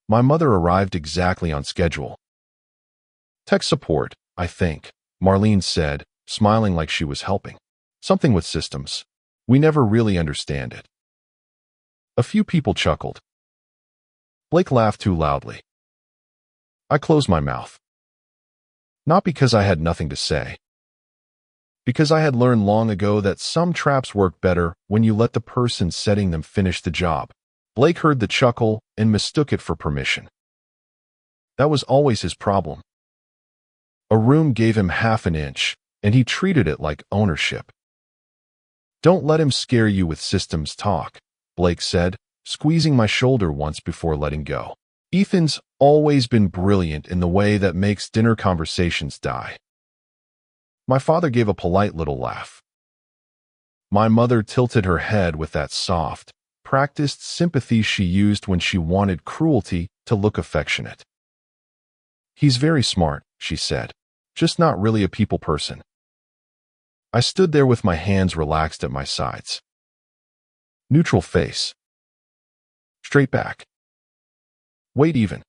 My mother arrived exactly on schedule. "Tech support, I think," Marlene said, smiling like she was helping. "Something with systems. We never really understand it." A few people chuckled. Blake laughed too loudly. I closed my mouth. Not because I had nothing to say. Because I had learned long ago that some traps work better when you let the person setting them finish the job. Blake heard the chuckle and mistook it for permission. That was always his problem. A room gave him half an inch, and he treated it like ownership. "Don't let him scare you with systems talk," Blake said, squeezing my shoulder once before letting go. "Ethan's always been brilliant in the way that makes dinner conversations die." My father gave a polite little laugh. My mother tilted her head with that soft, practiced sympathy she used when she wanted cruelty to look affectionate. "He's very smart," she said, "just not really a people person." I stood there with my hands relaxed at my sides. Neutral face. Straight back. Weight even.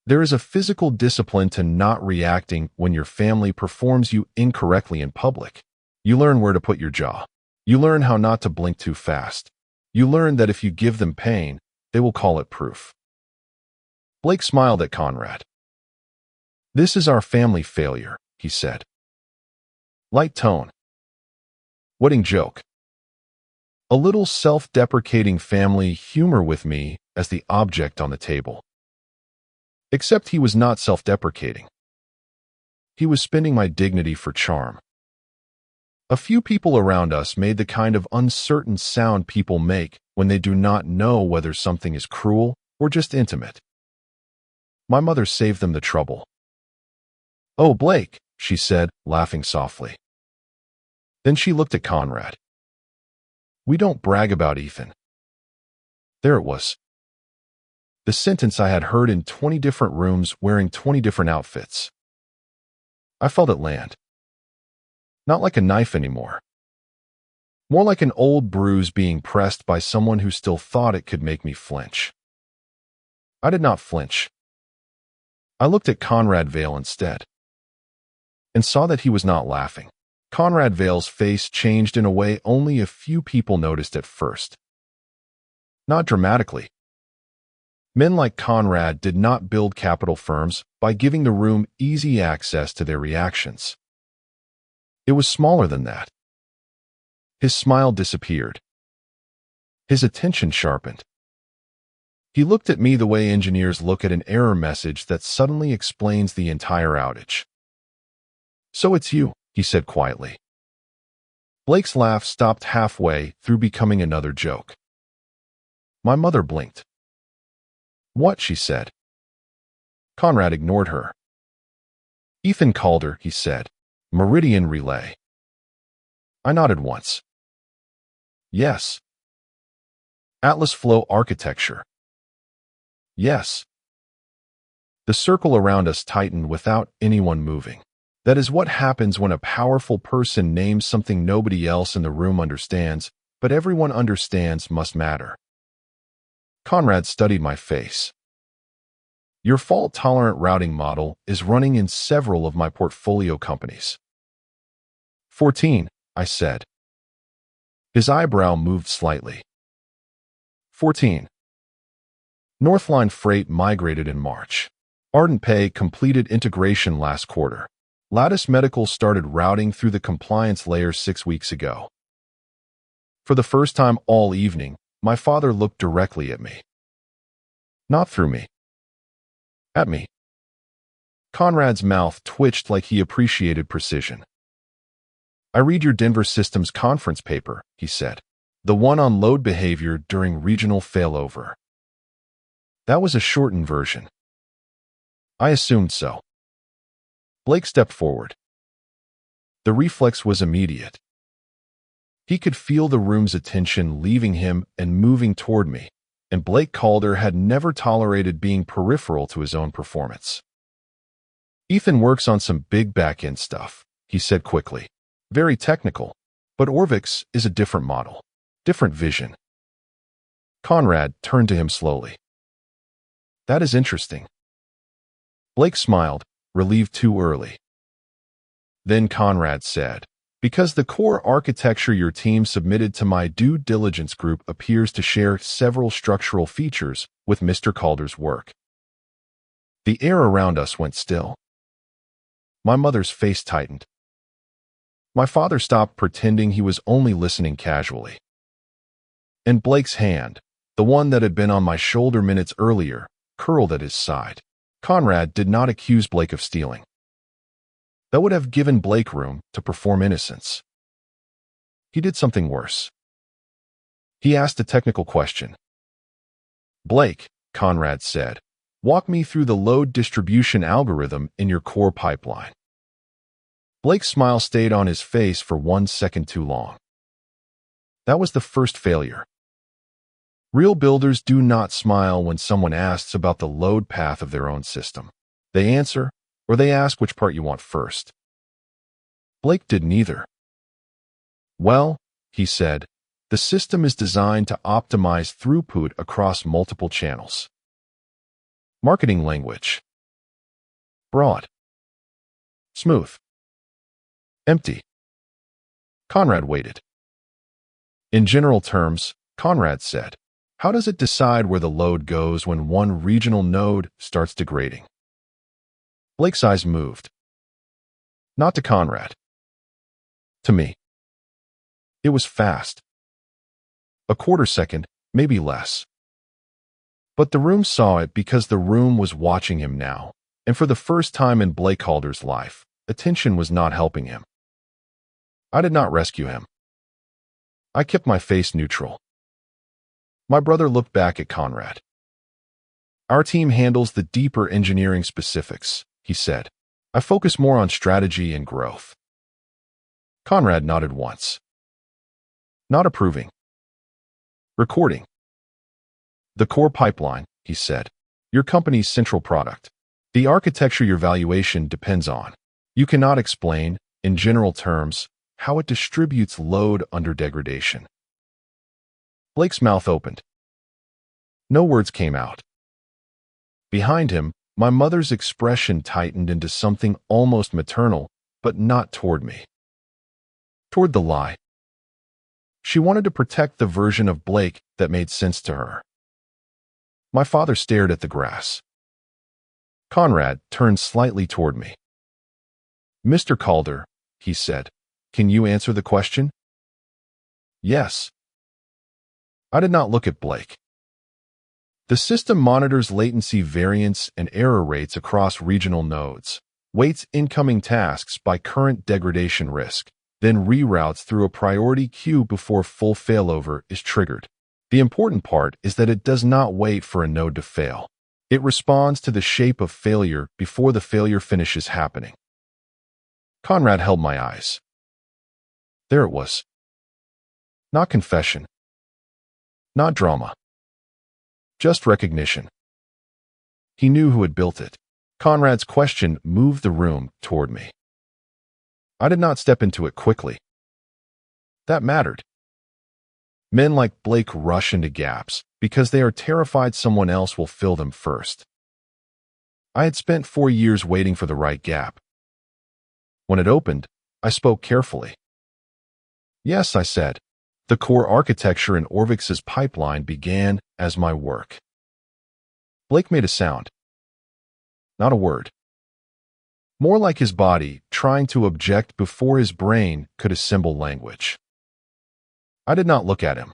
There is a physical discipline to not reacting when your family performs you incorrectly in public. You learn where to put your jaw. You learn how not to blink too fast. You learn that if you give them pain, they will call it proof. Blake smiled at Conrad. "This is our family failure," he said. Light tone. Wedding joke. A little self-deprecating family humor with me as the object on the table. Except he was not self-deprecating. He was spending my dignity for charm. A few people around us made the kind of uncertain sound people make when they do not know whether something is cruel or just intimate. My mother saved them the trouble. "Oh, Blake," she said, laughing softly. Then she looked at Conrad. "We don't brag about Ethan." There it was. The sentence I had heard in 20 different rooms wearing 20 different outfits. I felt it land. Not like a knife anymore. More like an old bruise being pressed by someone who still thought it could make me flinch. I did not flinch. I looked at Conrad Vale instead, and saw that he was not laughing. Conrad Vale's face changed in a way only a few people noticed at first. Not dramatically. Men like Conrad did not build capital firms by giving the room easy access to their reactions. It was smaller than that. His smile disappeared. His attention sharpened. He looked at me the way engineers look at an error message that suddenly explains the entire outage. "So it's you," he said quietly. Blake's laugh stopped halfway through becoming another joke. My mother blinked. "What?" she said. Conrad ignored her. "Ethan Calder," he said. "Meridian Relay." I nodded once. "Yes." "Atlas Flow Architecture." "Yes." The circle around us tightened without anyone moving. That is what happens when a powerful person names something nobody else in the room understands, but everyone understands must matter. Conrad studied my face. "Your fault-tolerant routing model is running in several of my portfolio companies." 14, I said. His eyebrow moved slightly. 14. Northline Freight migrated in March. Ardent Pay completed integration last quarter. Lattice Medical started routing through the compliance layer 6 weeks ago. For the first time all evening, my father looked directly at me. Not through me. At me. Conrad's mouth twitched like he appreciated precision. "I read your Denver Systems conference paper," he said. "The one on load behavior during regional failover." That was a shortened version. I assumed so. Blake stepped forward. The reflex was immediate. He could feel the room's attention leaving him and moving toward me, and Blake Calder had never tolerated being peripheral to his own performance. "Ethan works on some big back-end stuff," he said quickly. "Very technical, but Orvix is a different model, different vision." Conrad turned to him slowly. "That is interesting." Blake smiled, relieved too early. Then Conrad said, "Because the core architecture your team submitted to my due diligence group appears to share several structural features with Mr. Calder's work." The air around us went still. My mother's face tightened. My father stopped pretending he was only listening casually. And Blake's hand, the one that had been on my shoulder minutes earlier, curled at his side. Conrad did not accuse Blake of stealing. That would have given Blake room to perform innocence. He did something worse. He asked a technical question. "Blake," Conrad said, "walk me through the load distribution algorithm in your core pipeline." Blake's smile stayed on his face for 1 second too long. That was the first failure. Real builders do not smile when someone asks about the load path of their own system. They answer, or they ask which part you want first. Blake did neither. "Well," he said, "the system is designed to optimize throughput across multiple channels." Marketing language. Broad. Smooth. Empty. Conrad waited. "In general terms," Conrad said, "how does it decide where the load goes when one regional node starts degrading?" Blake's eyes moved. Not to Conrad. To me. It was fast. A quarter second, maybe less. But the room saw it because the room was watching him now, and for the first time in Blake Calder's life, attention was not helping him. I did not rescue him. I kept my face neutral. My brother looked back at Conrad. Our team handles the deeper engineering specifics, he said. I focus more on strategy and growth. Conrad nodded once. Not approving. Recording. The core pipeline, he said. Your company's central product. The architecture your valuation depends on. You cannot explain, in general terms, how it distributes load under degradation. Blake's mouth opened. No words came out. Behind him, my mother's expression tightened into something almost maternal, but not toward me. Toward the lie. She wanted to protect the version of Blake that made sense to her. My father stared at the grass. Conrad turned slightly toward me. Mr. Calder, he said, can you answer the question? Yes. I did not look at Blake. The system monitors latency variance and error rates across regional nodes, weights incoming tasks by current degradation risk, then reroutes through a priority queue before full failover is triggered. The important part is that it does not wait for a node to fail. It responds to the shape of failure before the failure finishes happening. Conrad held my eyes. There it was. Not confession. Not drama. Just recognition. He knew who had built it. Conrad's question moved the room toward me. I did not step into it quickly. That mattered. Men like Blake rush into gaps because they are terrified someone else will fill them first. I had spent 4 years waiting for the right gap. When it opened, I spoke carefully. Yes, I said. The core architecture in Orvix's pipeline began as my work. Blake made a sound. Not a word. More like his body trying to object before his brain could assemble language. I did not look at him.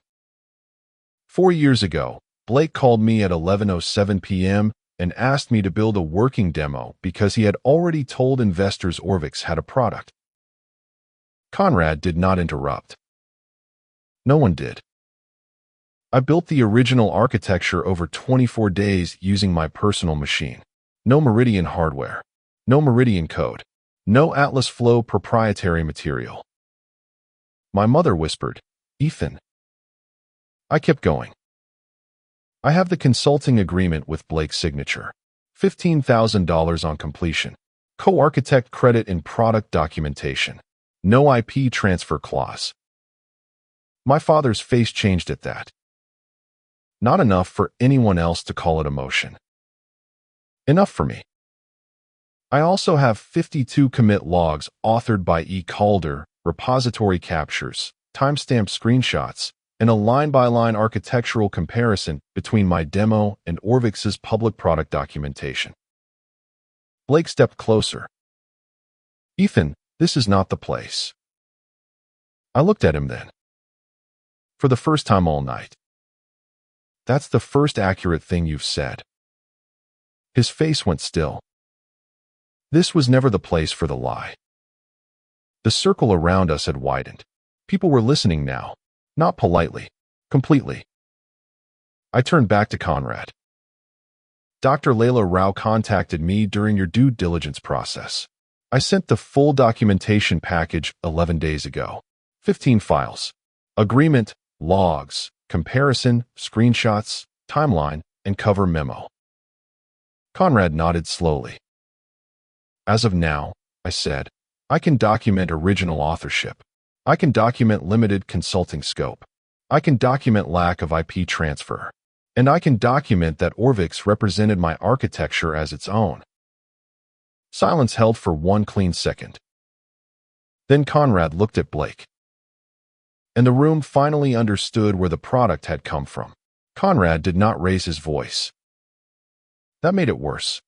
4 years ago, Blake called me at 11:07 p.m. and asked me to build a working demo because he had already told investors Orvix had a product. Conrad did not interrupt. No one did. I built the original architecture over 24 days using my personal machine. No Meridian hardware. No Meridian code. No Atlas Flow proprietary material. My mother whispered, Ethan. I kept going. I have the consulting agreement with Blake's signature. $15,000 on completion. Co-architect credit in product documentation. No IP transfer clause. My father's face changed at that. Not enough for anyone else to call it emotion. Enough for me. I also have 52 commit logs authored by E. Calder, repository captures, timestamp screenshots, and a line-by-line architectural comparison between my demo and Orvix's public product documentation. Blake stepped closer. Ethan, this is not the place. I looked at him then. For the first time all night. That's the first accurate thing you've said. His face went still. This was never the place for the lie. The circle around us had widened. People were listening now, not politely, completely. I turned back to Conrad. Dr. Layla Rao contacted me during your due diligence process. I sent the full documentation package 11 days ago. 15 files. Agreement, logs, comparison, screenshots, timeline, and cover memo. Conrad nodded slowly. As of now, I said, I can document original authorship. I can document limited consulting scope. I can document lack of IP transfer. And I can document that Orvix represented my architecture as its own. Silence held for one clean second. Then Conrad looked at Blake. And the room finally understood where the product had come from. Conrad did not raise his voice. That made it worse.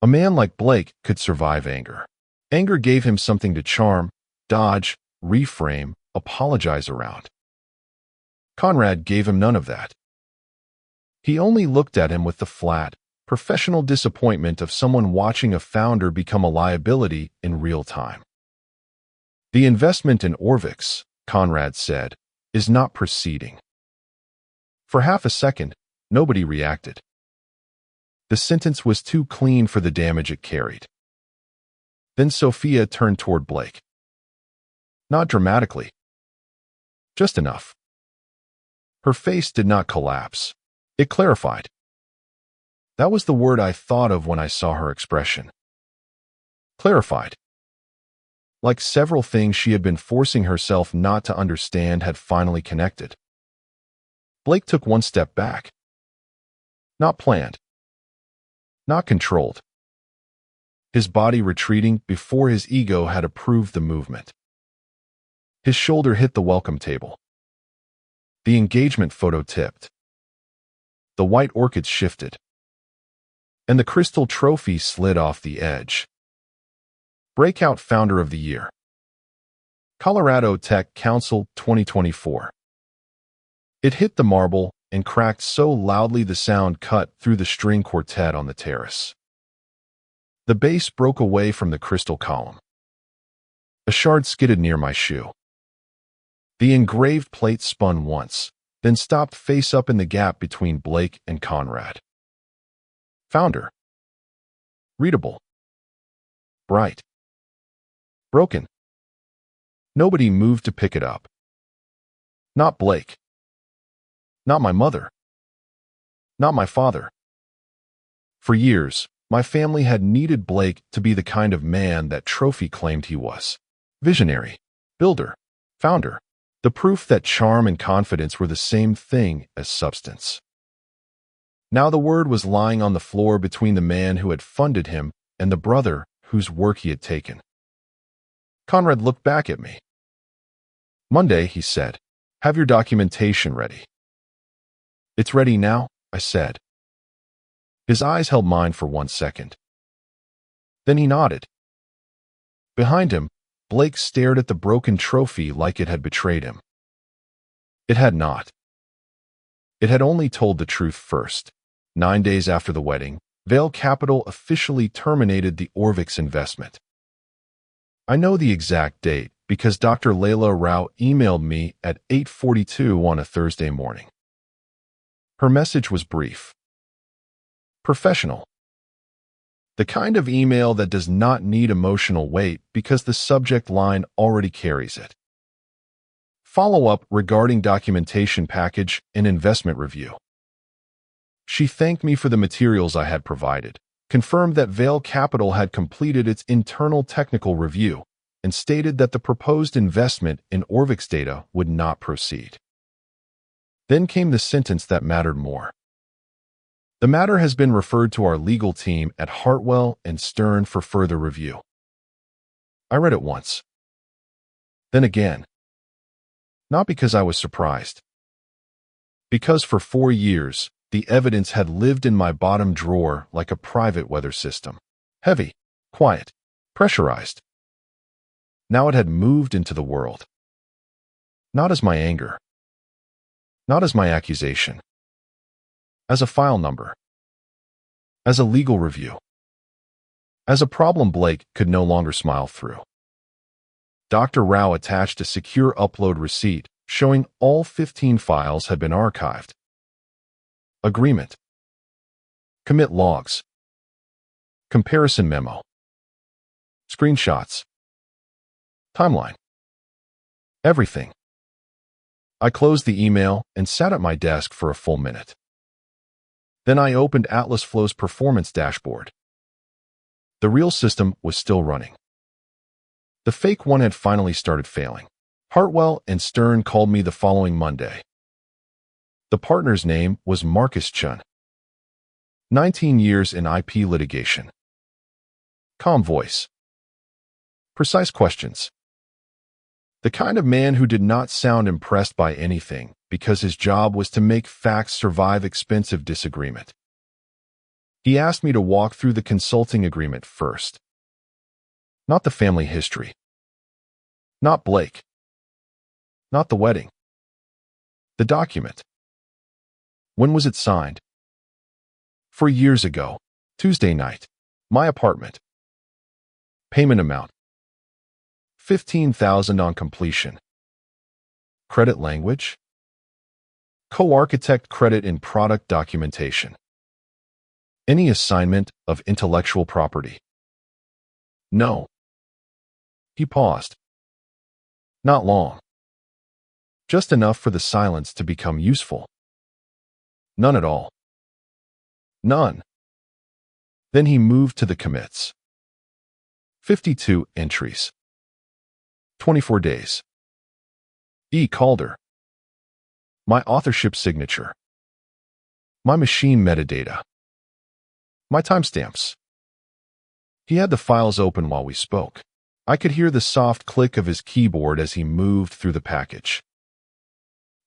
A man like Blake could survive anger. Anger gave him something to charm, dodge, reframe, apologize around. Conrad gave him none of that. He only looked at him with the flat, professional disappointment of someone watching a founder become a liability in real time. The investment in Orvix, Conrad said, is not proceeding. For half a second, nobody reacted. The sentence was too clean for the damage it carried. Then Sophia turned toward Blake. Not dramatically. Just enough. Her face did not collapse. It clarified. That was the word I thought of when I saw her expression. Clarified. Like several things she had been forcing herself not to understand had finally connected. Blake took one step back. Not planned. Not controlled. His body retreating before his ego had approved the movement. His shoulder hit the welcome table. The engagement photo tipped. The white orchids shifted. And the crystal trophy slid off the edge. Breakout Founder of the Year. Colorado Tech Council 2024. It hit the marble and cracked so loudly the sound cut through the string quartet on the terrace. The base broke away from the crystal column. A shard skidded near my shoe. The engraved plate spun once, then stopped face up in the gap between Blake and Conrad. Founder. Readable. Bright. Broken. Nobody moved to pick it up. Not Blake. Not my mother. Not my father. For years, my family had needed Blake to be the kind of man that Trophy claimed he was. Visionary. Builder. Founder. The proof that charm and confidence were the same thing as substance. Now the word was lying on the floor between the man who had funded him and the brother whose work he had taken. Conrad looked back at me. Monday, he said, have your documentation ready. It's ready now, I said. His eyes held mine for 1 second. Then he nodded. Behind him, Blake stared at the broken trophy like it had betrayed him. It had not. It had only told the truth first. 9 days after the wedding, Vail Capital officially terminated the Orvix investment. I know the exact date because Dr. Layla Rao emailed me at 8:42 on a Thursday morning. Her message was brief. Professional. The kind of email that does not need emotional weight because the subject line already carries it. Follow-up regarding documentation package and investment review. She thanked me for the materials I had provided, confirmed that Vail Capital had completed its internal technical review, and stated that the proposed investment in Orvix data would not proceed. Then came the sentence that mattered more. The matter has been referred to our legal team at Hartwell and Stern for further review. I read it once. Then again. Not because I was surprised. Because for 4 years, the evidence had lived in my bottom drawer like a private weather system. Heavy, quiet, pressurized. Now it had moved into the world. Not as my anger. Not as my accusation. As a file number. As a legal review. As a problem Blake could no longer smile through. Dr. Rao attached a secure upload receipt showing all 15 files had been archived. Agreement. Commit logs. Comparison memo. Screenshots. Timeline. Everything. I closed the email and sat at my desk for a full minute. Then I opened Atlas Flow's performance dashboard. The real system was still running. The fake one had finally started failing. Hartwell and Stern called me the following Monday. The partner's name was Marcus Chun. 19 years in IP litigation. Calm voice. Precise questions. The kind of man who did not sound impressed by anything because his job was to make facts survive expensive disagreement. He asked me to walk through the consulting agreement first. Not the family history. Not Blake. Not the wedding. The document. When was it signed? 4 years ago, Tuesday night, my apartment. Payment amount. $15,000 on completion. Credit language? Co-architect credit in product documentation. Any assignment of intellectual property? No. He paused. Not long. Just enough for the silence to become useful. None at all. None. Then he moved to the commits. 52 entries. 24 days. E. Calder. My authorship signature. My machine metadata. My timestamps. He had the files open while we spoke. I could hear the soft click of his keyboard as he moved through the package.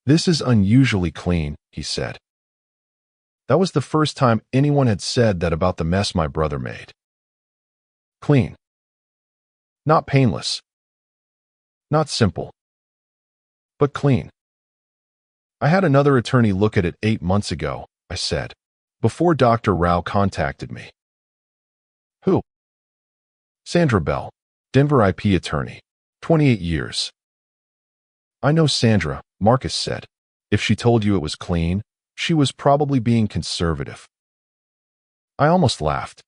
This is unusually clean, he said. That was the first time anyone had said that about the mess my brother made. Clean. Not painless. Not simple. But clean. I had another attorney look at it 8 months ago, I said, before Dr. Rao contacted me. Who? Sandra Bell, Denver IP attorney, 28 years. I know Sandra, Marcus said. If she told you it was clean, she was probably being conservative. I almost laughed.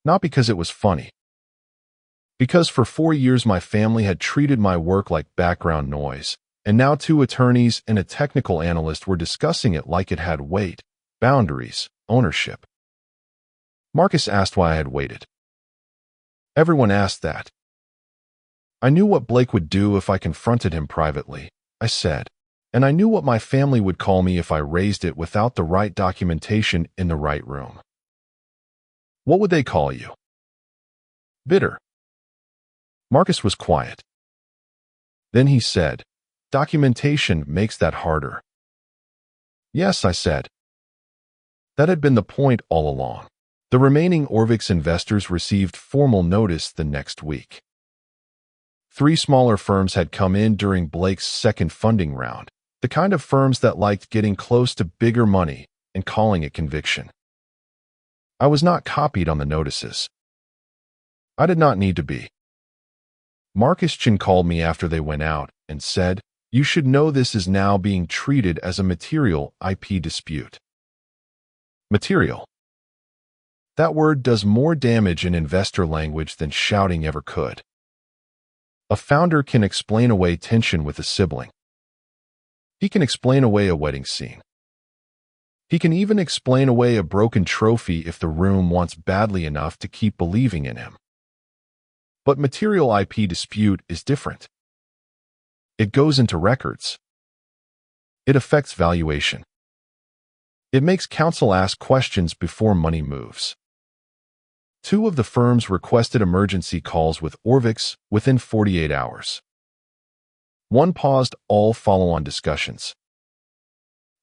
Not because it was funny. Because for 4 years my family had treated my work like background noise, and now 2 attorneys and a technical analyst were discussing it like it had weight, boundaries, ownership. Marcus asked why I had waited. Everyone asked that. I knew what Blake would do if I confronted him privately, I said, and I knew what my family would call me if I raised it without the right documentation in the right room. What would they call you? Bitter. Marcus was quiet. Then he said, documentation makes that harder. Yes, I said. That had been the point all along. The remaining Orvix investors received formal notice the next week. 3 smaller firms had come in during Blake's second funding round, the kind of firms that liked getting close to bigger money and calling it conviction. I was not copied on the notices. I did not need to be. Marcus Chin called me after they went out and said, you should know this is now being treated as a material IP dispute. Material. That word does more damage in investor language than shouting ever could. A founder can explain away tension with a sibling. He can explain away a wedding scene. He can even explain away a broken trophy if the room wants badly enough to keep believing in him. But material IP dispute is different. It goes into records. It affects valuation. It makes counsel ask questions before money moves. 2 of the firms requested emergency calls with Orvix within 48 hours. 1 paused all follow-on discussions.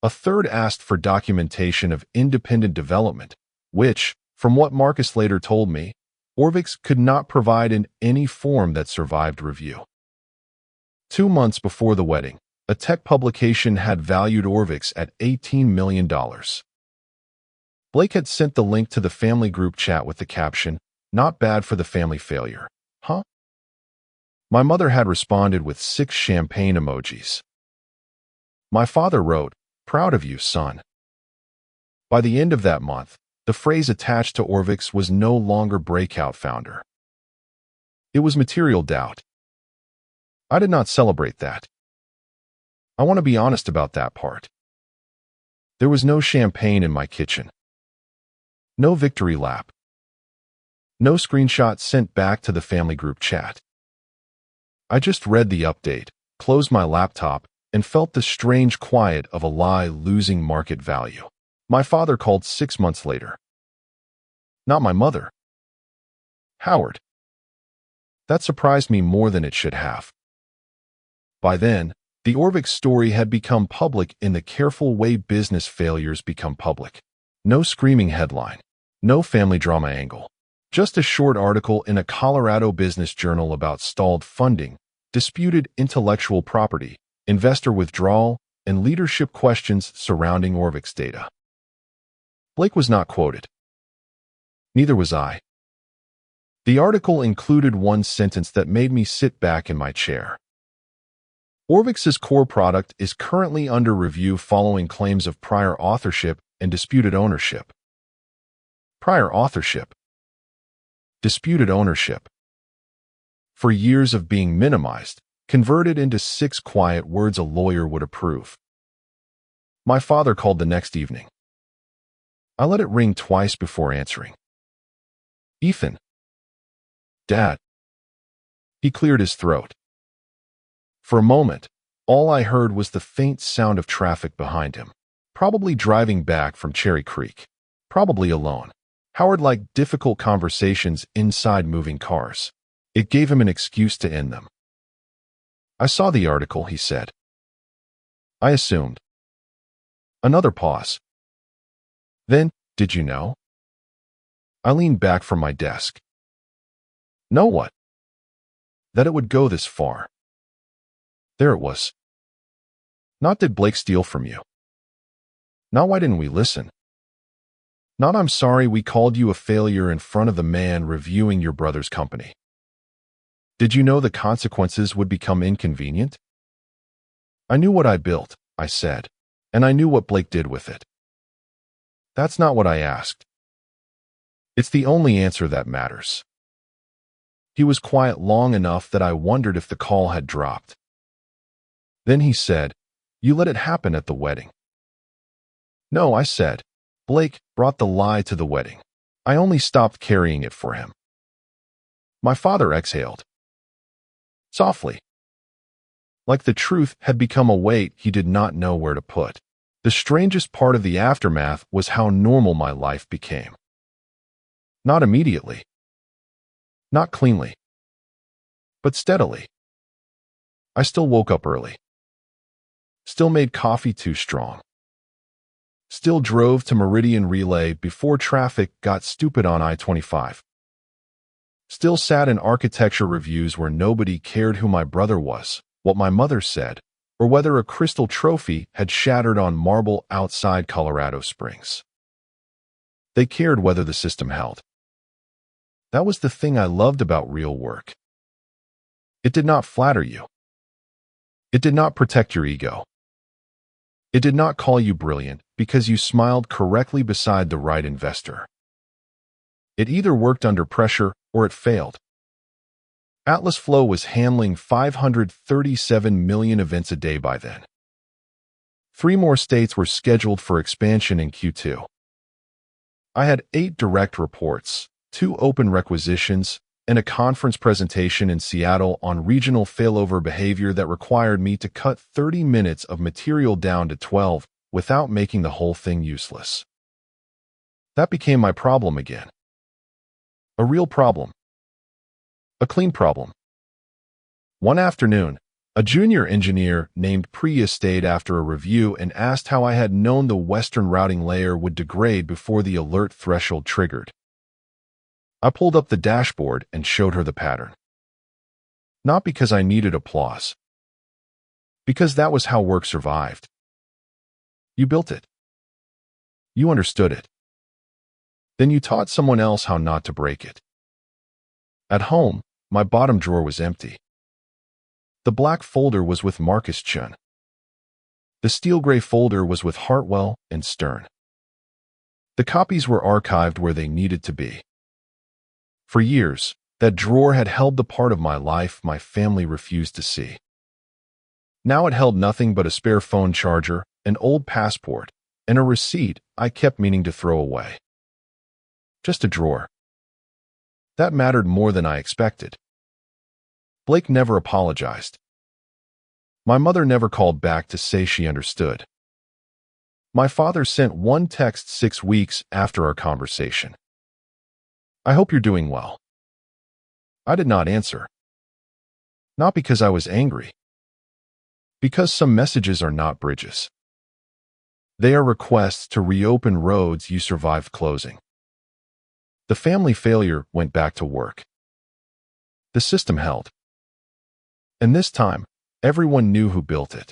A 3rd asked for documentation of independent development, which, from what Marcus later told me, Orvix could not provide in any form that survived review. 2 months before the wedding, a tech publication had valued Orvix at $18 million. Blake had sent the link to the family group chat with the caption, "Not bad for the family failure, huh?" My mother had responded with 6 champagne emojis. My father wrote, "Proud of you, son." By the end of that month, the phrase attached to Orvix was no longer breakout founder. It was material doubt. I did not celebrate that. I want to be honest about that part. There was no champagne in my kitchen. No victory lap. No screenshot sent back to the family group chat. I just read the update, closed my laptop, and felt the strange quiet of a lie losing market value. My father called 6 months later. Not my mother. Howard. That surprised me more than it should have. By then, the Orvix story had become public in the careful way business failures become public. No screaming headline. No family drama angle. Just a short article in a Colorado business journal about stalled funding, disputed intellectual property, investor withdrawal, and leadership questions surrounding Orvix data. Blake was not quoted. Neither was I. The article included one sentence that made me sit back in my chair. Orvix's core product is currently under review following claims of prior authorship and disputed ownership. Prior authorship. Disputed ownership. For years of being minimized, converted into 6 quiet words a lawyer would approve. My father called the next evening. I let it ring twice before answering. Ethan. Dad. He cleared his throat. For a moment, all I heard was the faint sound of traffic behind him, probably driving back from Cherry Creek, probably alone. Howard liked difficult conversations inside moving cars. It gave him an excuse to end them. I saw the article, he said. I assumed. Another pause. Then, did you know? I leaned back from my desk. Know what? That it would go this far. There it was. Not did Blake steal from you. Not why didn't we listen. Not I'm sorry we called you a failure in front of the man reviewing your brother's company. Did you know the consequences would become inconvenient? I knew what I built, I said, and I knew what Blake did with it. That's not what I asked. It's the only answer that matters. He was quiet long enough that I wondered if the call had dropped. Then he said, "You let it happen at the wedding." No, I said. Blake brought the lie to the wedding. I only stopped carrying it for him. My father exhaled. Softly. Like the truth had become a weight he did not know where to put. The strangest part of the aftermath was how normal my life became. Not immediately. Not cleanly. But steadily. I still woke up early. Still made coffee too strong. Still drove to Meridian Relay before traffic got stupid on I-25. Still sat in architecture reviews where nobody cared who my brother was, what my mother said, or whether a crystal trophy had shattered on marble outside Colorado Springs. They cared whether the system held. That was the thing I loved about real work. It did not flatter you. It did not protect your ego. It did not call you brilliant because you smiled correctly beside the right investor. It either worked under pressure or it failed. Atlas Flow was handling 537 million events a day by then. 3 more states were scheduled for expansion in Q2. I had 8 direct reports, 2 open requisitions, and a conference presentation in Seattle on regional failover behavior that required me to cut 30 minutes of material down to 12 without making the whole thing useless. That became my problem again. A real problem. A clean problem. One afternoon, a junior engineer named Priya stayed after a review and asked how I had known the Western routing layer would degrade before the alert threshold triggered. I pulled up the dashboard and showed her the pattern. Not because I needed applause. Because that was how work survived. You built it. You understood it. Then you taught someone else how not to break it. At home, my bottom drawer was empty. The black folder was with Marcus Chun. The steel gray folder was with Hartwell and Stern. The copies were archived where they needed to be. For years, that drawer had held the part of my life my family refused to see. Now it held nothing but a spare phone charger, an old passport, and a receipt I kept meaning to throw away. Just a drawer. That mattered more than I expected. Blake never apologized. My mother never called back to say she understood. My father sent one text 6 weeks after our conversation. I hope you're doing well. I did not answer. Not because I was angry. Because some messages are not bridges. They are requests to reopen roads you survived closing. The family failure went back to work. The system held. And this time, everyone knew who built it.